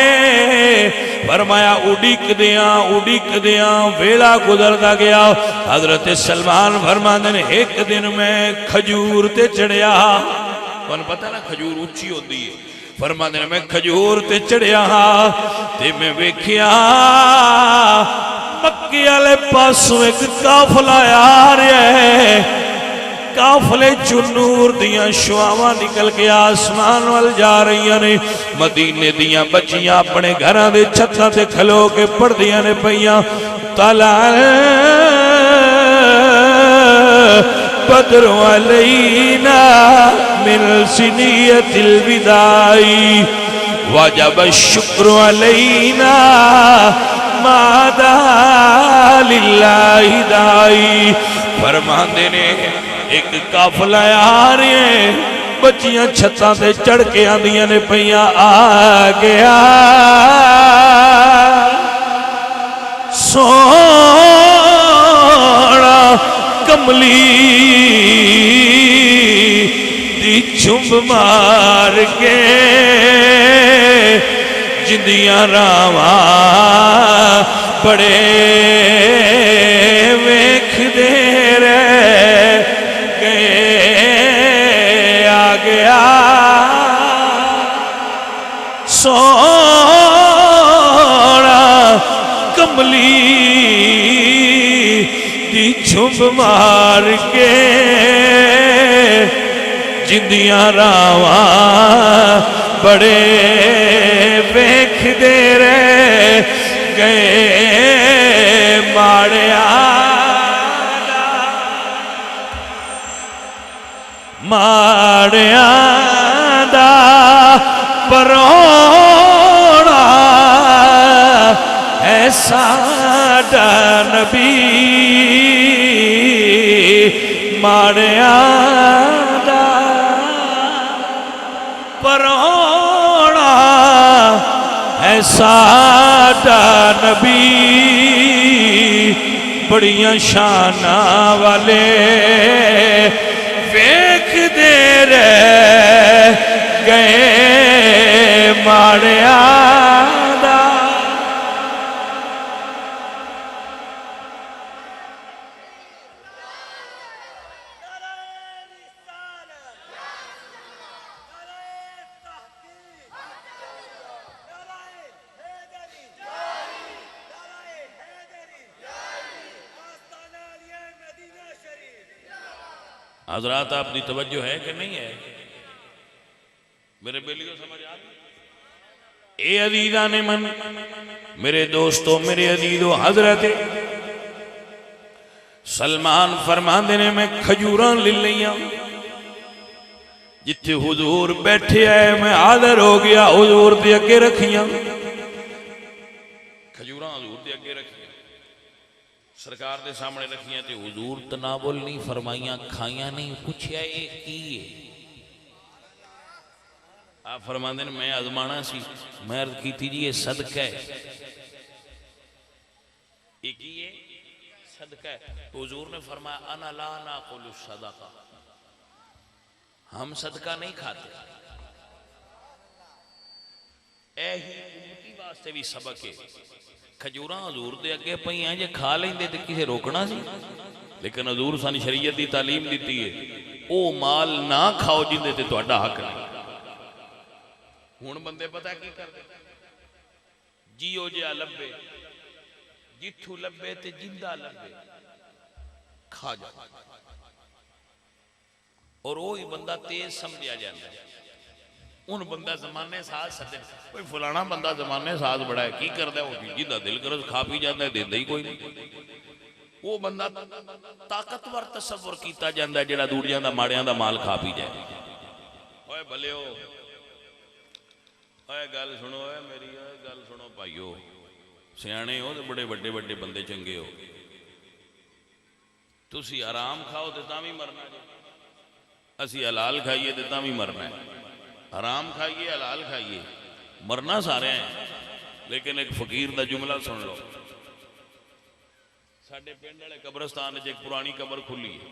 फरमाया उड़ीकदियां वेला गुजरदा गया। हजरत सलमान फरमांदे ने एक दिन मैं खजूर ते चढ़िया, तुहानूं पता ना खजूर उच्ची होती है। फरमांदे ने मैं खजूर ते चढ़िया ते मैं वेखिया मक्के वाले पासों एक काफला आ रहा है। काफले चों नूर दियां शुआवां निकल के आसमान वाल जा रही ने। मदीने दियां बच्चियां अपने घरां दे छत्तां ते खलो के पढ़दियां ने पईयां तला बदर अलैना मिन सिनियतिल विदाई वजब शुक्र अलैना मादा लिल्लाहि दाई। फरमांदे ने एक काफला आ रहे बच्चियां छत्तां ते चढ़ के आंदियां ने पईयां आ गया सोना कमली दी चुंब मार के जिंदियां रावा बड़े वेखदे सोना कमली दी छुप मार के जिंदियां रावा बड़े वेखदे रह गए। माड़िया दा परोड़ा ऐसा नबी माड़िया दा परोड़ा ऐसा नबी बड़ियां शाना वाले वेखदे रह गए माड़िया दा। हजरात आपकी तवज्जो है कि नहीं है? मेरे बेलियों समझ आ रही? ए अजीजा ने मन मेरे दोस्तों मेरे अजीजों हजरत सलमान फरमांदे ने मैं खजूरां ले लिया जिथे हुजूर बैठे आए मैं हाजिर हो गया हुजूर दे अगे रखियां खजूरां हुजूर दे अगे रखियां सरकार दे सामने रखियां ते हुजूर तनावुल नहीं फरमाइयां खाइयां नहीं पूछया ये की है। आप फरमांदे ने मैं आजमाना सी मैं अर्ज कीती जी ये सदका है ये की है सदका है। तो हुजूर ने फरमाया अना ला नाकुलु सदका हम सदका नहीं खाते। ऐही उम्मती वास्ते भी सबक है खजूरां हजूर दे अगे पईयां जे खा लेंदे ते किसे रोकना सी लेकिन हजूर सानी शरीयत दी तालीम दी है ओ माल ना खाओ जिंदे ते तुहाडा हक नहीं। हुण बंदे पता की करदे जियो जिहा लभे जिथू लभे ते जिंदा लभे खा जा और वो ही बंदा तेज समझा जाता है। उन बंदा जमाने साथ सदे कोई फलाना बंदा जमाने साथ बड़ा है की करता है, जिदा दिल कर खा पी जाता है, देता ही कोई नहीं। वो बंदा ताकतवर तस्वर किया जाता है जिहड़ा दूड़ियां दा माड़ियां दा माल खा पी जाए। ओए भलियो, ओए गल सुनो, ओए मेरी ओए गल सुनो भाईओ, सियाणे हो तो बड़े वड्डे वड्डे बंदे चंगे हो, तुसी आराम खाओ तो तां भी मरना जी, असी हलाल खाइए तो तां भी मरना है। हराम खाइए हलाल खाइए मरना सारे हैं। लेकिन एक फकीर का जुमला सुन लो। साडे पिंड वाले कब्रस्तान एक पुरानी कबर खुली है,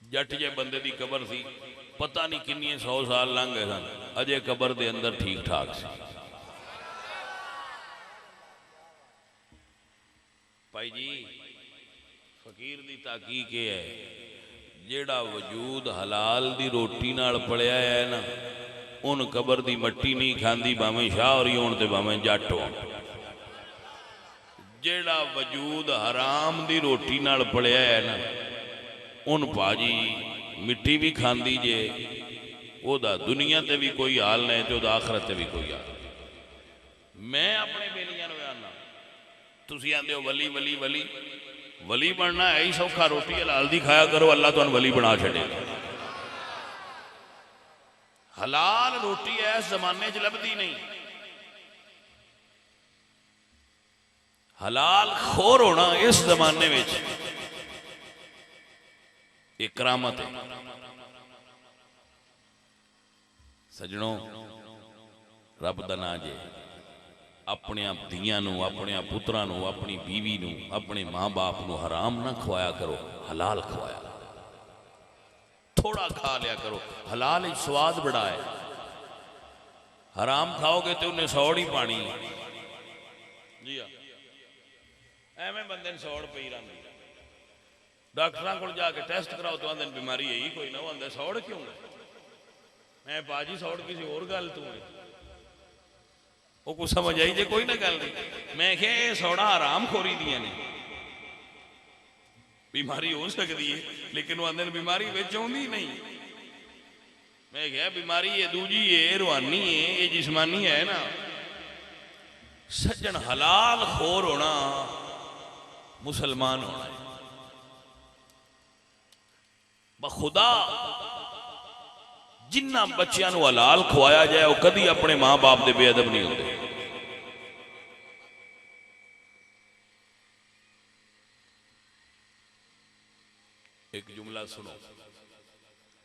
जट जे बंदे की कबर सी, पता नहीं किन्नी 100 साल लंघ गए सन, अजे कबर के अंदर ठीक ठाक सी। भाई जी फकीर की ताकीक है, जेड़ा वजूद हलाल दी रोटी नाल पलिया है ना, उन कबर दी मट्टी नहीं खांदी, भावें शाह होरी होण ते भावें जट हो। जेड़ा वजूद हराम दी रोटी नाल पलिया है ना, उन भाजी मिट्टी भी खांदी जे, ओदा दुनिया ते भी कोई हाल नहीं ते ओदा आखरत ते भी कोई हाल। मैं अपने बेलियां नूं आना, तुसीं आंदे हो वली वली वली वली बनना है ही सौखा, रोटी हलाल दी खाया करो, अल्लाह तुहानूं वली बना छड़ेगा। हलाल रोटी इस जमाने च लभदी नहीं। हलाल खोर होना इस जमाने में एक करामत है। सजनों, रब दा नाम जे अपने धियां नूं, अपने पुत्रां नूं, अपनी बीवी नूं, अपने मां बाप नूं हराम ना खवाया करो, हलाल खवाया थोड़ा खा लिया करो। हलाल स्वाद बड़ा है, हराम खाओगे तो उन्हें सौड़ ही पानी जी। एवें बंदे ने सौड़ पई रही, डॉक्टर को जाके टेस्ट कराओ तो आंदे बीमारी यही कोई ना, आंदे सौड़ क्यों है? मैं बाजी सौड़ किसी और गल तू है, वो कुछ समझ आई जे कोई ना गल नहीं। मैं क्या ये सौड़ा हराम खोरी दियां ने, बीमारी हो सकती है लेकिन वो आंदे बीमारी विच आउंदी नहीं। मैं क्या बीमारी ये दूजी है, रूहानी है, ये जिस्मानी है ना। सज्जन हलाल खोर होना मुसलमान होना है। बखुदा जिन्ना बच्चों को हलाल खवाया जाए वो कभी अपने मां बाप के बेअदब नहीं होते। एक जुमला सुनो,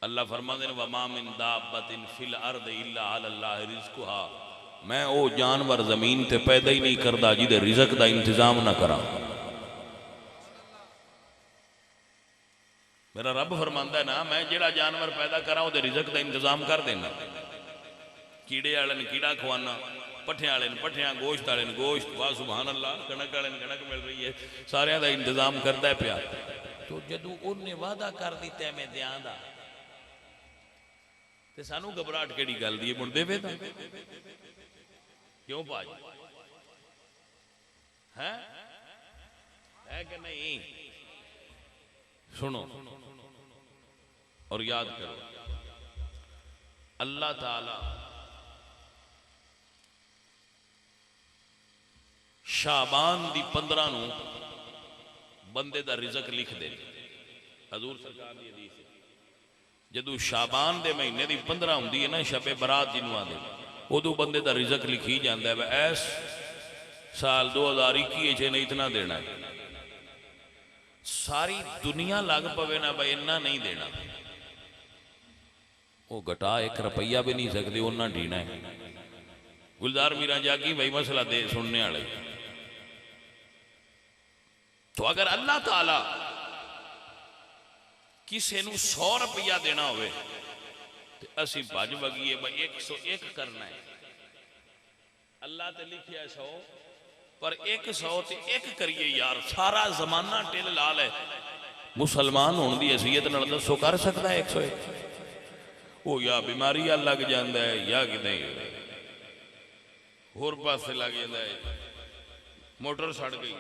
अल्लाह फरमाते हैं वमा मिन दाब्बतिन फिल अर्द इल्ला अलल्लाहि रिज़्कुहा, मैं वो जानवर जमीन ते पैदा ही नहीं करता जिदे रिज़क दा इंतजाम ना करा। मेरा रब फरमांदा है ना, मैं जेड़ा जानवर पैदा करा वो रिज़क दा इंतजाम कर देना। कीड़े वाले ने कीड़ा खवाना, पट्ठियां वाले ने पट्ठियां, गोश्त वाले ने गोश्त, वाह सुभान अल्लाह, कणक वाले ने कणक मिल रही है, सारे का इंतजाम करता है पिया। तो जदों उन्हें वादा कर दिता है मैं दियां दा, ते सानू घबराहट केड़ी गल दी, मुड़ देवे तां क्यों भाजी है कि नहीं? सुनो और याद करो, अल्लाह ताला शाबान दी 15 नूं बंदे दा रिज़क लिख दे। हजूर सरकार दी हदीस है, जदों शाबान दे महीने दी 15 हुंदी है ना, शबे बरात जिन्हों आदे, उदों बंदे दा रिज़क लिखी जाता है। इस साल 2021 ने इतना देना है, सारी दुनिया लग पवे ना भाई इन्ना नहीं देना, वो घटा 1 रुपया भी नहीं सकते, उन्ना ढीना है। गुलजार मीरा जागी भाई मसला दे सुनने वाले। तो अगर अल्लाह ताला किसी नूं 100 रुपया देना होवे तो असी भज वगीए भाई 101 करना है। अल्लाह ते लिखिया 100 पर 100 ते 1 करिए यार, सारा जमाना टिल लाल है। मुसलमान होने की हैसियत नाल दसो कर सकता है 101? वो या बीमारी लग जाता है या कि होर पासे लग जाता है, मोटर सड़ गई,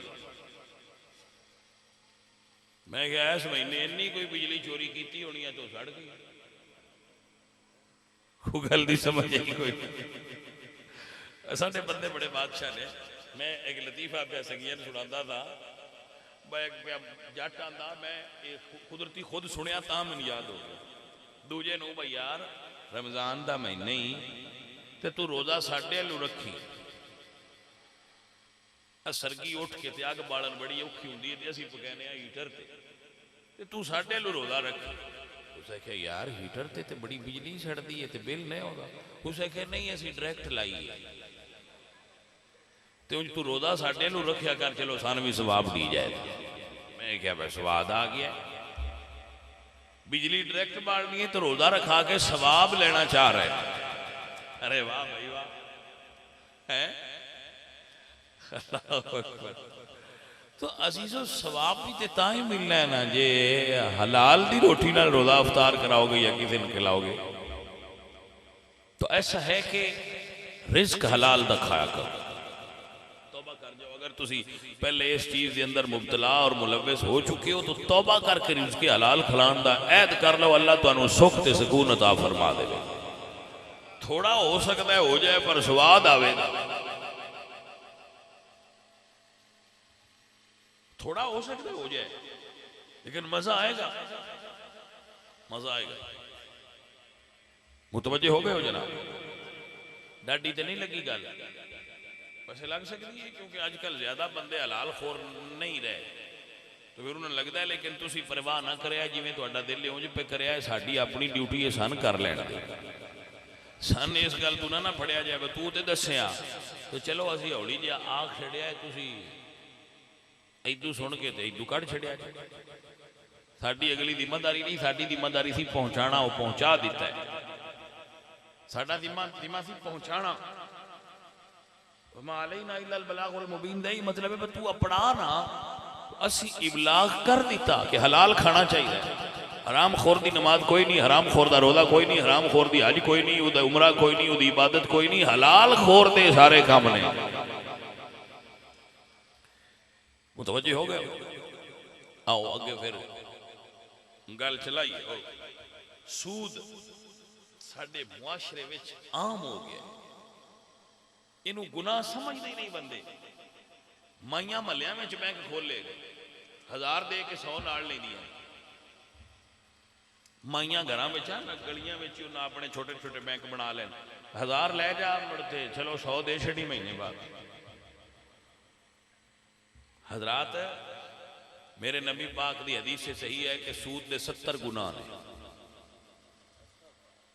मैं क्या इस महीने इन्नी कोई बिजली चोरी की होनी है तो सड़ गई। गल दी समझ आई कोई। साढ़े बंदे बड़े बादशाह ने। मैं एक लतीफा पे संगिया सुना था। जट आंदा मैं कुदरती खुद सुनिया ता मैनू याद हो गया। दूजे नू भाई यार रमजान का महीना ही ते तू रोजा साढ़े वालू रखी। सरगी उठ के ते अग बालन बड़ी औखी होंदी है, असीं पकाने हीटर ते तू साढ़े वालू रोजा रखी। उस आख्या यार हीटर ते बड़ी बिजली सड़ती है ते बिल नहीं आता। उस आख्या नहीं असीं डायरैक्ट लाई है तो तू रोजा साढ़े वालू रखिया कर, चलो सानू भी सवाब दी जाए। मैं क्या भाई स्वाद आ गया, बिजली डायरेक्ट बालनी है तो रोजा रखा के सवाब लेना चाह रहे। अरे वाह भाई वाह है। तो अजीजो सवाब भी तो ता ही मिलना है ना जे हलाल दी रोटी नाल रोजा अफ्तार कराओगे या किसी ने खिलाओगे। तो ऐसा है कि रिज्क हलाल दा खाया करो। तौबा कर जाओ। अगर तुसी पहले इस चीज के अंदर मुबतला और मुलव्वस हो चुके हो तो तौबा करके रिज्क हलाल खिलाने दा ऐद कर लो। अल्लाह तुहानू सुख ते सुकून अता फरमा देवे। थोड़ा हो सकता है हो जाए पर स्वाद आवेगा। थोड़ा हो सकता है हो जाए लेकिन मजा आएगा, मजा आएगा। मुतवज्जे हो गए हो जनाब? डाडी तो नहीं लगी गल? वैसे लग सकती है क्योंकि आजकल ज्यादा बंदे हलाल खोर नहीं रहे तो फिर उन्हें लगता है। लेकिन तुसी परवाह ना करे जिवें तुहाडा दिल उंज पे करे। साडी अपनी ड्यूटी है सन कर लेना दे। सन इस गल तू ना फड़िया जाए तू तो दसिया तो चलो असी हौली जिहा आख छड़िया तुसी इदू सुन के तो इदू कढ़ छड़िया। साडी अगली जिम्मेदारी नहीं, साडी जिम्मेदारी सी पहुंचाना, वो पहुंचा दिता है। साडा जिम्मा सी पहुंचाना। मुबीन दा ही मतलब है तू अपना ना असी इबलाग कर दिता कि हलाल खाना चाहिए। हराम खोर दी नमाज कोई नहीं, हराम खोर दा रोजा कोई नहीं, हराम खोर दी हज कोई नहीं, उदा उमरा कोई नहीं, उदी इबादत कोई नहीं। हलाल खोर दे सारे काम ने। मुतवज्जे हो गए? आओ अगे फिर गल चलाइए। सूद साडे मुआशरे विच आम हो गया। इनू गुनाह समझते ही नहीं बंदे। माइया महलिया में बैंक खोल ले 1000 दे के 100 नाल लेंदियां। माइया घर में गलियां में अपने छोटे छोटे बैंक बना लेन। 1000 लै जा मुड़ते चलो 100 दे छड़ी महीने बाद। हजरात मेरे नबी पाक दी हदीस से सही है कि सूद दे 70 गुनाह ने।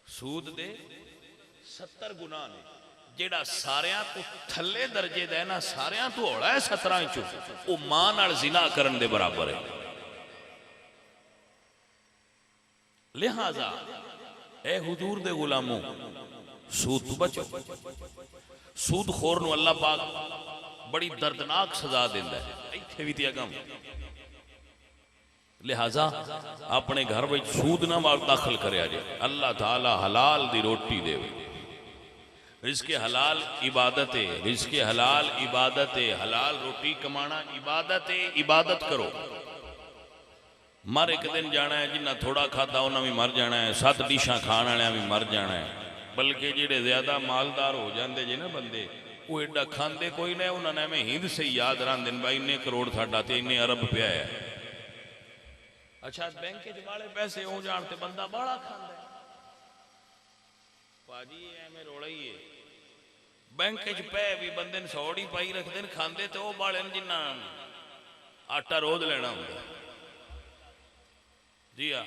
सूद दे 70 गुनाह ने। जेड़ा सारियां तो थले दर्जे दा है ना, सारियां तो हौला है 17 चो, वो मां नाल जिना करन दे बराबर है। लिहाजा ए हुजूर दे गुलामों सूद तो बचो। सूद खोर नूं अल्लाह पाक बड़ी दर्दनाक सजा देंदा है। इत्थे भी ते अगम। लिहाजा अपने घर में सूद ना मार दाखिल करे जाए। अल्लाह ताला हलाल दी रोटी देवे। रिज़्क़े हलाल इबादत है, रिज़्क़े हलाल इबादत है। हलाल रोटी कमाना इबादत है। इबादत करो। मर एक दिन जाना है, जिन्ना थोड़ा खाता उन्हें भी मर जाना है। 7 डिशां खाने वाले भी मर जाना है। बल्कि जेडे ज्यादा मालदार हो जाते जे ना बंदे, वो एडा खाते कोई ना, उन्होंने में हिंद से याद रखते हैं भाई इन्ने करोड़ साडा ते इन्ने अरब पिया है। अच्छा बैंक वाले पैसे हो जान ते बंदा बड़ा खांदा है। भाजी एवें रोला ही है। बैंक च पै भी बंदे ने 100 ही पाई रखते हैं, खाते तो वह बाले जिन्ना आटा रोज लेना होंगे। जी हाँ,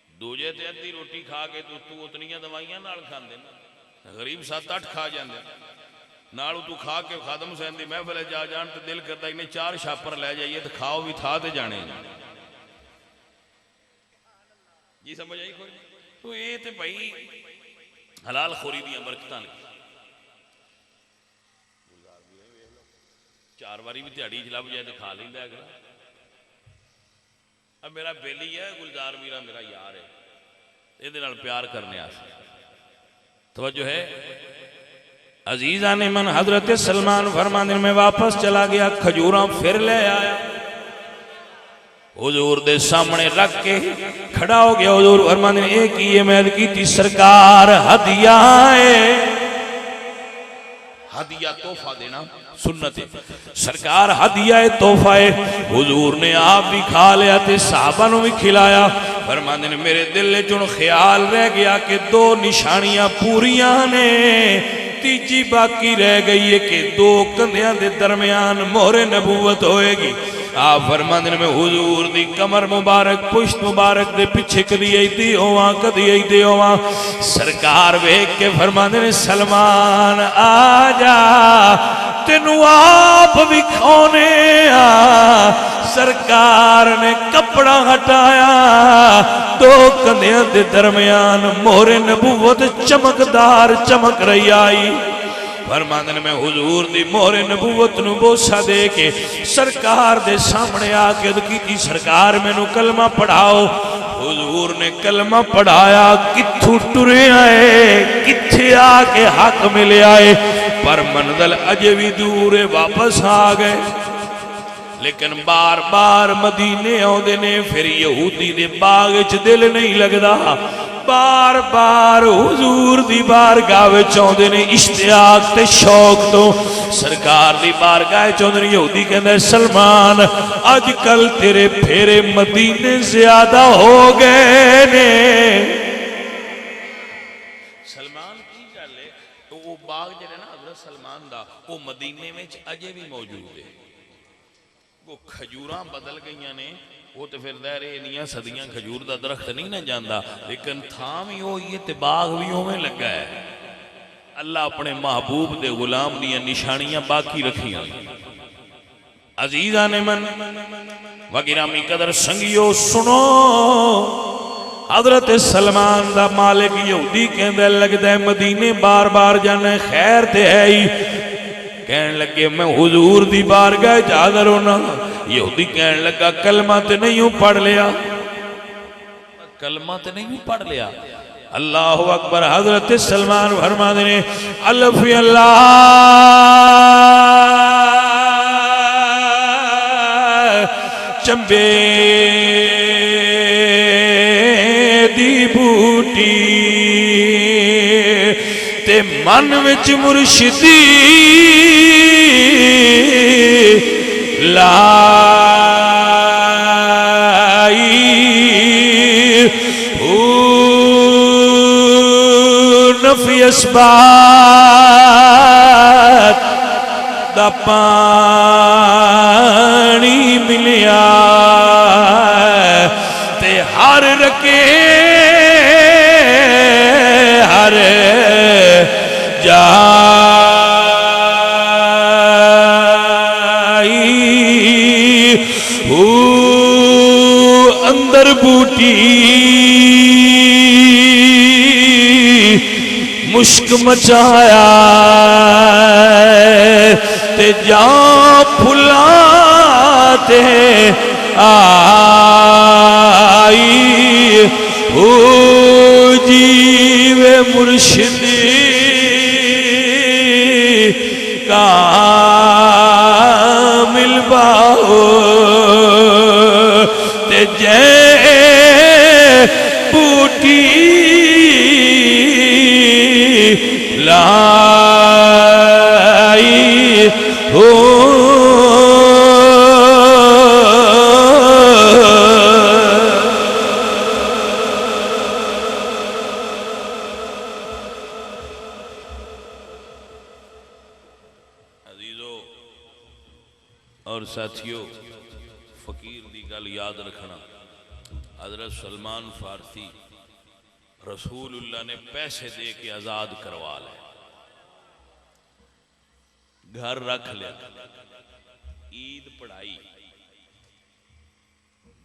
दूजे ते अद्धी रोटी खा के तू उतनिया दवाइयां नाल खांदे ना। गरीब 7-8 खा जाते नाल तू खा के खादम हुसैन दी महफिल जा जान तो दिल करता इन्हें 4 छापर लै जाइए तो खाओ भी था ते जाने। जी समझ आई कोई? तो ये तो भाई हलाल खोरी दी बरकतां ने। 4 बारी भी दिहाड़ी च लभ जाए तो खा लेंदा अगला। अब मेरा बेली है गुलजार मीरा मेरा यार है, ये प्यार करने तवज्जो है। अजीजा ने मन हजरत सलमान फरमाने में वापस चला गया, खजूरा फिर ले आया। हुजूर दे सामने रख के खड़ा हो गया। हुजूर फरमाते हैं एक ही मैं की सरकार हदिया है, हदिया तोहफा देना सुन्नत है, सरकार हदिया है तोहफा है। हुजूर ने आप भी खा लिया ते साहबा नूं भी खिलाया। फरमाते ने मेरे दिल चुन ख्याल रह गया कि दो निशानियां पूरियां ने, तीजी बाकी रह गई है कि दो कंधियां दे दरमियान मोहरे नबूवत होएगी। आप फरमाते में हुजूर दी कमर मुबारक पुश्त मुबारक दे पिछे कदी आईदी होवा कदी आईदी होवा। सरकार वेख के फरमाते ने सलमान आ जा तेनू आप विखाने आ। सरकार ने कपड़ा हटाया, दो कंधियां दे दरमियान मोहरे नबूवत चमकदार चमक रही आई। फरमांदे में हुजूर दी मोहरे नबूवत नूं बोसा दे के सरकार दे सामने आके की सरकार मैनू कलमा पढ़ाओ। हुजूर ने कलमा पढ़ाया, कित्थों टुरे आए कित्थे आके हक मिले आए, पर मंजिल अजे भी दूर है, वापस आ गए। लेकिन बार बार मदीने आउंदे ने, फिर यहूदी दे बाग च दिल नहीं लगदा, बार बार हुजूर दी बारगाह विच आउंदे ने इश्तियाक ते शौक तो। सरकार दी बारगाह च आउंदे ने, यहूदी कहंदा सलमान अजकल तेरे फेरे मदीने ज्यादा हो गए ने। सलमान की गल है, तो वो बाग जिहड़ा ना हज़रत सलमान दा वो मदीने में अजे भी मौजूद है। वो खजूरां बदल गई ने, वो तो फिर दहरे इन्नियां सदियां खजूर का दरख्त नहीं ना जाता, लेकिन थां भी वही है ते बाग भी उवें लगा है। अल्लाह अपने महबूब दे गुलाम दियां निशानियां बाकी रखियां। अजीजा ने मन वगिरामी कदर संगियो सुनो, हजरत सलमान दा मालिक यहूदी कहंदा लगदा है मदीने बार बार जाना खैर ते है ही। कहन लगे मैं हुजूर दी बारगाह च हाज़िर होना। यहूदी कहन लगा कलमा ते नहीं पढ़ लिया, कलमा ते नहीं पढ़ लिया। अल्लाह अकबर। हजरत सलमान फरमाते ने अल्फ अल्लाह चंबे दी बूटी ते मन विच मुर्शिदी लाई। नफी अस्बात दा पानी मिलिया ते हर रके हर अंदर बूटी मुश्क मचाया ते जा फुलाते आई। ओ जीवे मुर्शिदी कामिल बाहो ते जय बूटी लाई हो। और साथियों फकीर की गल याद रखना, हजरत सलमान फारसी रसूलुल्लाह ने पैसे दे के आजाद करवा लिया, घर रख लिया, ईद पढ़ाई,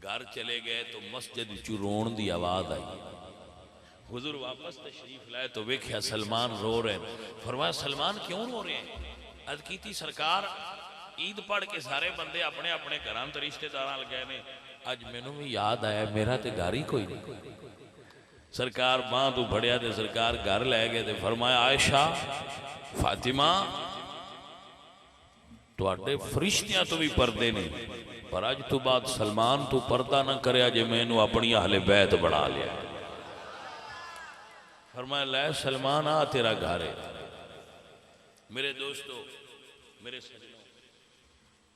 घर चले गए तो मस्जिद चू रोण की आवाज आई। हुजूर वापस तशरीफ लाए तो वेख्या सलमान रो रहे हैं। फरमाया सलमान क्यों रो रहे हैं? अज की सरकार ईद पढ़ के सारे बंदे अपने अपने घर तो रिश्तेदार गए ने, अज मैनू भी याद आया मेरा तो घर ही कोई नहीं। सरकार बांह तू फड़िया तो सरकार घर लै गए तो फरमाया आयशा फातिमा तुहाडे फरिश्तियां तो भी पर्दे ने, पर अज तो बाद सलमान तू पर्दा ना करया जे मैनू अपनी अहले बैत बना लिया। फरमाया लै सलमान आ तेरा घर है। मेरे दोस्तों, मेरे सज्जनों,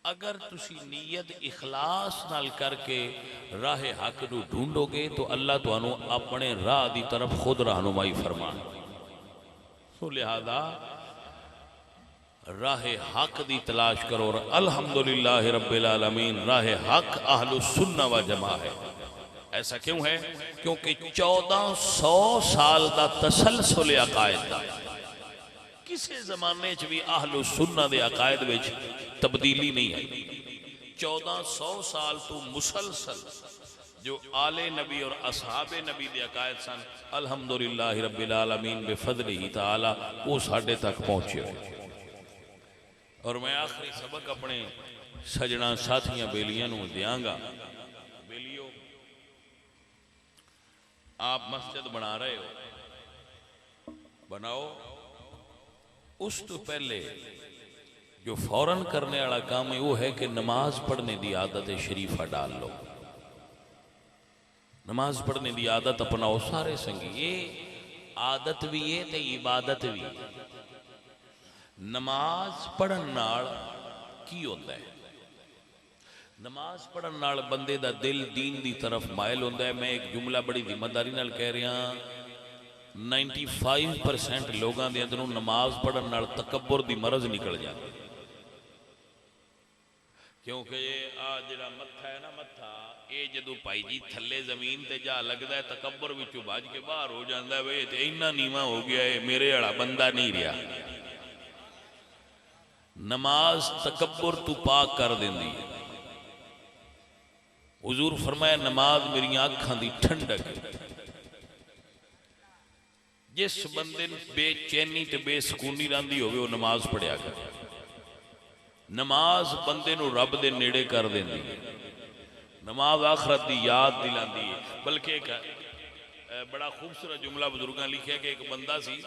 अगर तुसी नीयत इखलास नाल करके राह हक नू ढूंढोगे तो अल्लाह तुहानू अपने राह दी तरफ खुद रहनुमाई फरमाए। तो लिहाजा राह हक दी तलाश करो। और अल्हम्दुलिल्लाह रब्बिल आलमीन राह हक अहलुस सुन्ना व जमा है। ऐसा क्यों है? क्योंकि 1400 साल का तसलसल अकायद का किसी जमाने च भी अहलुस सुन्ना दे अकायद विच तब्दीली नहीं आई। 1400 साल तो मुसलसल जो आले नबी और असहाबे नबी दे अकायद सन, अल्हम्दुलिल्लाह रब्बिल आलमीन बेफज़लिही ताला वो साडे तक पहुंचे। और मैं आखिरी सबक अपने सजना साथियां बेलियां नूं देंगा। बेलियो, आप मस्जिद बना रहे हो, बनाओ। उस तो पहले जो फौरन करने वाला काम है वो है कि नमाज पढ़ने की आदत शरीफा डाल लो। नमाज पढ़ने की आदत अपनाओ सारे संगी। ये आदत भी है तो इबादत भी। नमाज पढ़न नाल की होता है? नमाज पढ़न नाल बंदे दा दिल दीन दी तरफ मायल होता है। मैं एक जुमला बड़ी जिम्मेदारी नाल कह रहा, 95% लोगों के अंदरों नमाज पढ़न नाल तकब्बुर दी मरज निकल जाती। क्योंकि ये आ जिहड़ा मत्था है ना, मत्था ये जदों भाई जी थले जमीन ते जा लगता है तकब्बुर विचों भज के बाहर हो जाता है। वे ते इन्ना नीवा हो गया है, मेरे वाला बंदा नहीं रहा। नमाज तकब्बुर तू पाक कर देंदी है। हुजूर फरमाया नमाज मेरी अखां दी ठंडक। जिस बंदे बेचैनी ते बेसकूनी रहिंदी होवे वो नमाज पढ़िया कर। नमाज बंदे नू रब दे नेड़े कर देंदी है। नमाज आखरत दी याद दिलांदी है। बल्कि एक बड़ा खूबसूरत जुमला बुजुर्गां लिखिया कि एक बंदा सी,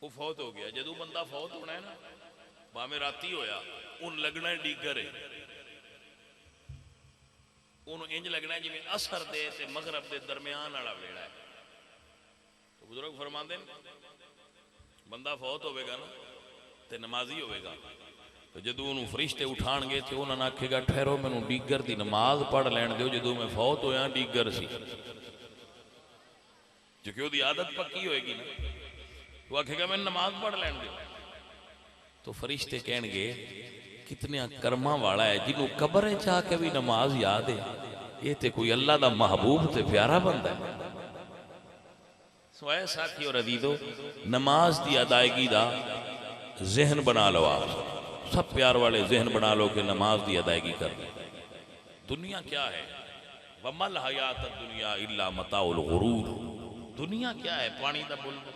वो फौत हो गया। जदों बंदा फौत होना है ना, भावें राती होया, उन लगना डीगर है। उन्होंने इंज लगना जिवें असर दे ते मगरब दे दरमियान वाला वेला है। तो बुजुर्ग फरमाते हैं बंदा फौत होवेगा ना ते नमाजी होवेगा, तो जदों उन्होंने फरिश्ते उठाणगे तो उन्होंने आखेगा ठहरो मैनू डीगर दी नमाज पढ़ लैण दिओ। जदों मैं फौत होया डीगर सी, क्योंकि उसकी आदत पक्की होएगी ना। वो आखेगा मैं नमाज पढ़ लैण दो। तो फरिश्ते कहणगे कितने कर्मा वाला है जिन्हों कब्र च आके भी नमाज याद है। ये तो कोई अल्लाह दा महबूब ते प्यारा बंदा है। सोए साथी और अजीजो, नमाज की अदायगी का जहन बना लो। आप सब प्यार वाले जहन बना लो कि नमाज की अदायगी कर। दुनिया क्या है? वमल हयात दुनिया इल्ला मताउल गुरूर। दुनिया क्या है? पानी का बुलबुल।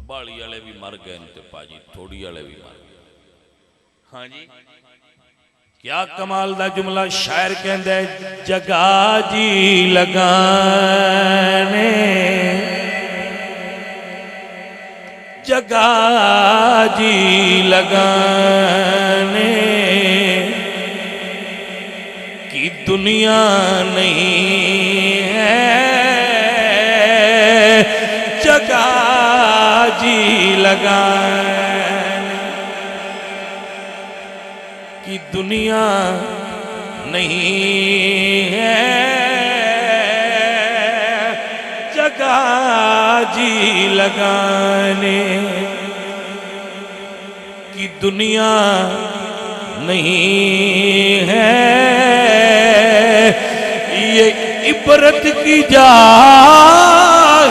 बाली वाले भी मर गए ते पाजी थोड़ी वाले भी मर गए। हाँ जी, क्या कमाल दा जुमला शायर कहंदा है, जगा जी लगाने जगा जी लगाने की दुनिया नहीं है। जगा जी लगाने की दुनिया नहीं है। जगा जी लगाने की दुनिया नहीं है। ये इबरत की जा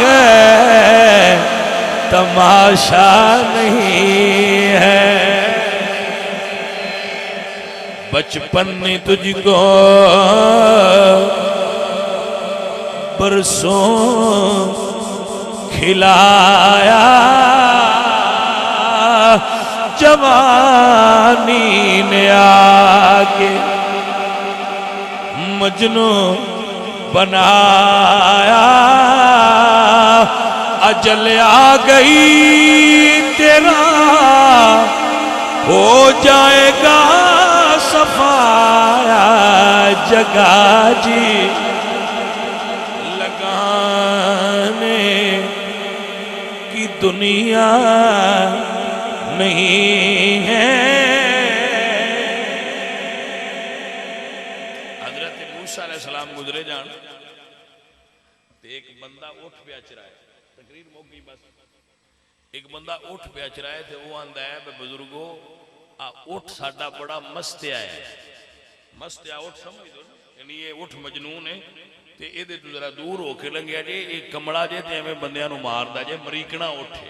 है, तमाशा नहीं है। बचपन ने तुझको बरसों खिलाया, जवानी ने आके मजनू बनाया। अजल आ गई तेरा हो जाएगा सफाया जगह जी लगाने की दुनिया नहीं है। हजरत मूसा अलैहिस्सलाम गुजरे जान ते एक बंदा उठ पिया चराए, तकरीर मुक गई बस। एक बंदा उठ पिया चराए ते वो आंदा है बुजुर्गो आ उठ साडा बड़ा मस्तिया है। मस्तिया उठ समझ दो ना, यानी ये उठ मजनून है ते इहदे तो जरा दूर होके लंघिया जे, एक कमला जे ते एवें बंदियां नूं मारदा जे, मरीकना उठे।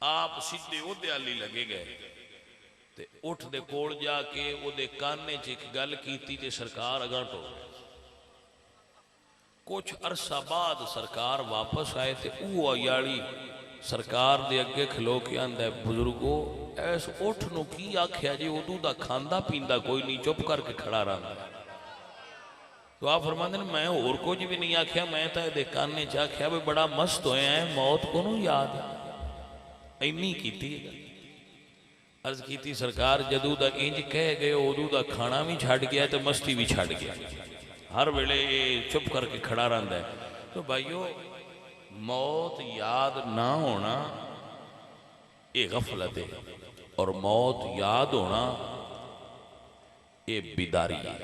आप सीधे ओहदे आली लगे गए ते उठ दे कोल जाके ओहदे काने च एक गल कीती ते सरकार अगां टो गए। कुछ अरसा बाद सरकार वापस आए ते वो अयाली सरकार दे अगे खलो के आंदा बुजुर्गो ऐस उठ नूं की आख्या जी, उदू दा खांदा पींदा कोई नहीं, चुप करके खड़ा रहा। तो आप फरमाते हैं मैं होर कुछ भी नहीं आख्या, मैं तो ये काने च आख्या भी बड़ा मस्त होया है, मौत को नूं याद इन्नी कीती। अर्ज की सरकार जदू दा इंज कह गए उदू दा खाना भी छड़ गया तो मस्ती भी छड़ गया, हर वेले चुप करके खड़ा रहता है। तो भाइयों मौत याद ना होना ये गफलत है, और मौत याद होना ये बिदारी है।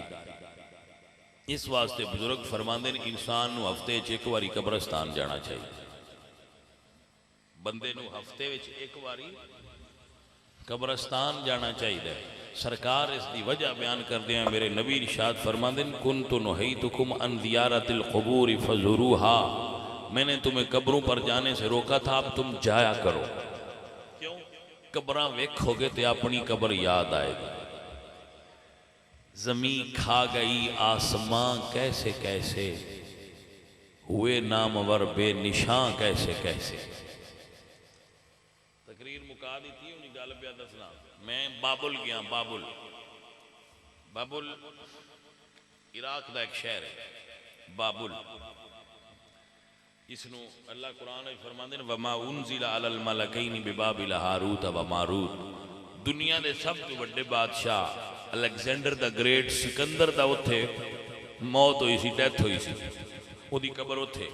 इस वास्ते बुजुर्ग फरमाते हैं इंसान नूं हफ्ते च एक बारी कब्रस्तान जाना चाहिए। बंदे नूं हफ्ते विच एक बारी कब्रस्तान जाना चाहिए। सरकार इसकी वजह बयान करते हैं, मेरे नबी इरशाद फरमाते हैं कुन्तु नहय्तुकुम अन ज़ियारतिल क़ुबूर फ़ज़ुरूहा, मैंने तुम्हें कब्रों पर जाने से रोका था, अब तुम जाया करो। क्यों? कब्रां वेखोगे तो अपनी कब्र याद आएगी। ज़मीं खा गई आसमां कैसे कैसे, हुए नामवर बेनिशां कैसे कैसे। तकरीर मुका दी थी, उन्हीं गल पे दसना। मैं बाबुल गया, बाबुल बाबुल इराक का एक शहर है बाबुल। इसनू अल्लाह कुरान में फरमाते हैं वमा उनज़िला अलल मलकैनि बिबाबिल हारूत व मारूत। दुनिया के सब तो बड़े बादशाह अलेक्जेंडर द ग्रेट सिकंदर दा उत्थे मौत हुई सी, डेथ हुई सी, ओदी कबर उत्थे।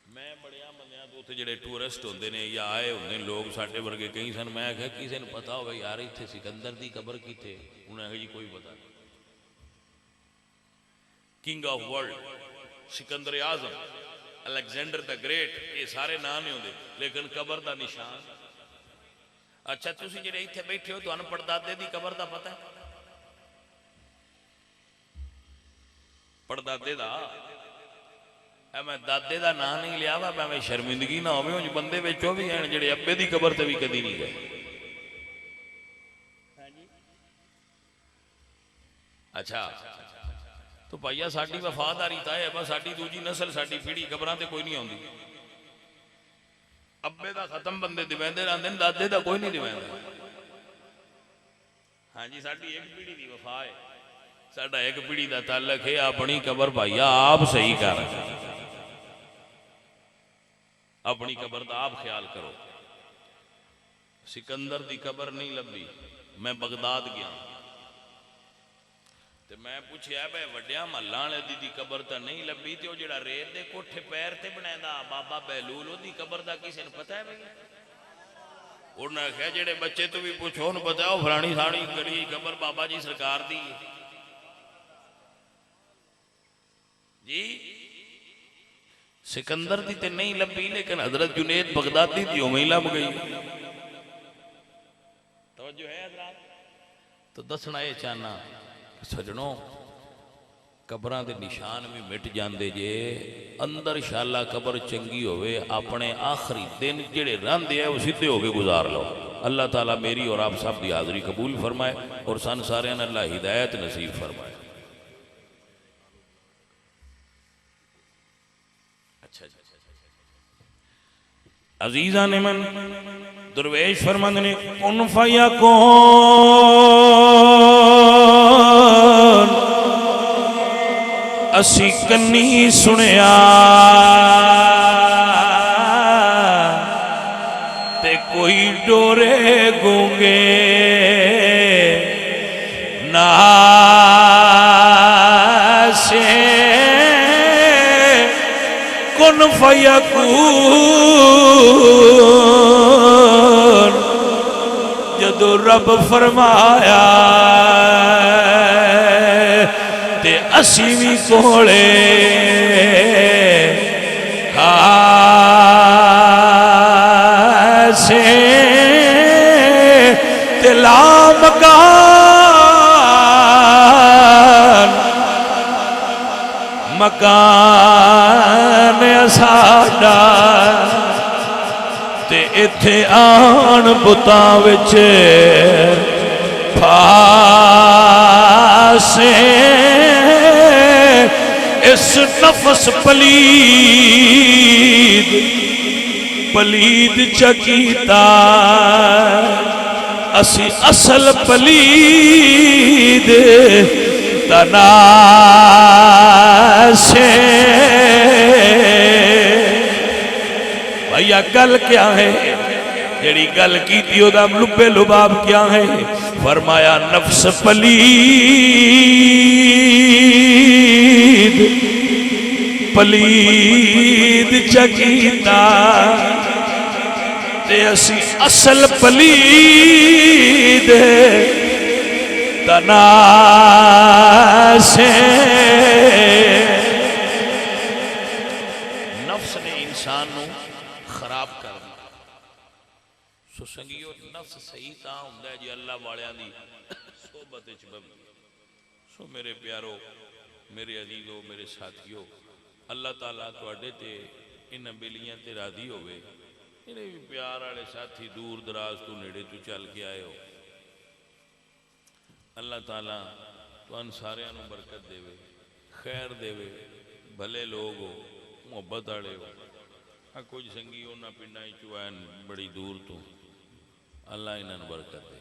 मैं बड़िया बंदियां तो उत्थे जिहड़े टूरिस्ट होंदे ने या आए होंदे लोग साडे वर्गे कई सन, मैं आख्या किसी ने पता होवे यार इत्थे सिकंदर दी कबर किथे? उन्हें आख्या जी कोई पता नहीं। King of world Sikandar Azam Alexander the great ये सारे नाम नहीं होंदे, लेकिन कबर दा निशान। अच्छा तुसी जिहड़े इत्थे बैठे हो तुहानू पड़दादे दी कबर दा पता है? पड़दादे दा मैं दादे दा नाम नहीं लिया वा, मैं शर्मिंदगी ना होवे। उंज बंदे विच भी हैं जिहड़े अब्बे दी कबर ते भी कदी नहीं गए। अच्छा तो भाइया साडी वफादारी तय है, बस साडी दूजी नस्ल साडी पीढ़ी कबरां ते कोई नहीं आउंदी। अब्बे दा खत्म बंदे दिवेंदे रहंदे ने, दादे दा कोई नहीं दिवेंदा। हाँ जी साडी एक पीढ़ी दी वफा है, साडा एक पीढ़ी दा ताल्लुक है। अपनी कबर भाइया आप सही कर, अपनी कबर दा आप ख्याल करो। सिकंदर दी कबर नहीं लभी। मैं बगदाद गया ते मैं पूछया भाई वड्डिया महल्ला वाले दी कबर तो नहीं लभी, तो जिहड़ा रेत दे कोठे पैर ते बनांदा बाबा बहलूल ओदी कबर दा किसे नूं पता है? भाई उन्हें आख्या जेड़े बच्चे तो भी पूछो उन्हें पता है, फलानी साड़ी गली कबर बाबा जी सरकार दी जी। सिकंदर दी ते नहीं लभी, लेकिन हजरत जुनेद बगदादी दी उमें लभ गई। तवज्जो है हजरात? तो दसना ये चाहना सजनों कबरां दे निशान भी मिट जाते जे, अंदर शाला कबर चंगी होवे, अपने आखिरी दिन जेड़े रहिंदे है वो सीधे होके गुजार लो। अल्लाह ताला मेरी और आप सब की हाज़री कबूल फरमाए और सन सारे अल्लाह हिदायत नसीब फरमाए। अच्छा अजीजा ने मन दुर्वेश फरमाते ने कुन फयकून असी कन्नी सुनिया ते कोई डोरे फयकून जदों रब फरमाया ते असी भी कोले से तिला मकान साडा ते इत्थे आन बुतां विच फासे इस नफस पलीद चकीता असी असल पलीद तनाशे। भैया गल क्या है जेड़ी गल की ओदा लुबे लुबाब क्या है? फरमाया नफ्स पलीद चकीता ते असी असल पलीद तनाशे। नफ्स ने इंसान नू खराब कर दिया। सो संगियो नफ्स सही तां हुंदा है जी अल्लाह वालियां दी सोहबत विच बवे। सो मेरे प्यारो, मेरे अजीजो, मेरे साथियों, अल्लाह ताला तुहाडे ते इन बेलियां ते राजी होवे। इन्हें भी प्यार वाले साथी दूर दराज तो नेड़े तो चल के आए हो। अल्लाह ताला तुहानू सारियां नू बरकत देवे, खैर देवे, भले लोग हो, मुहब्बत वाले हो। कुछ संगी उन्होंने पिंडा चो आए बड़ी दूर तो, अल्लाह इन्होंने बरकत दे।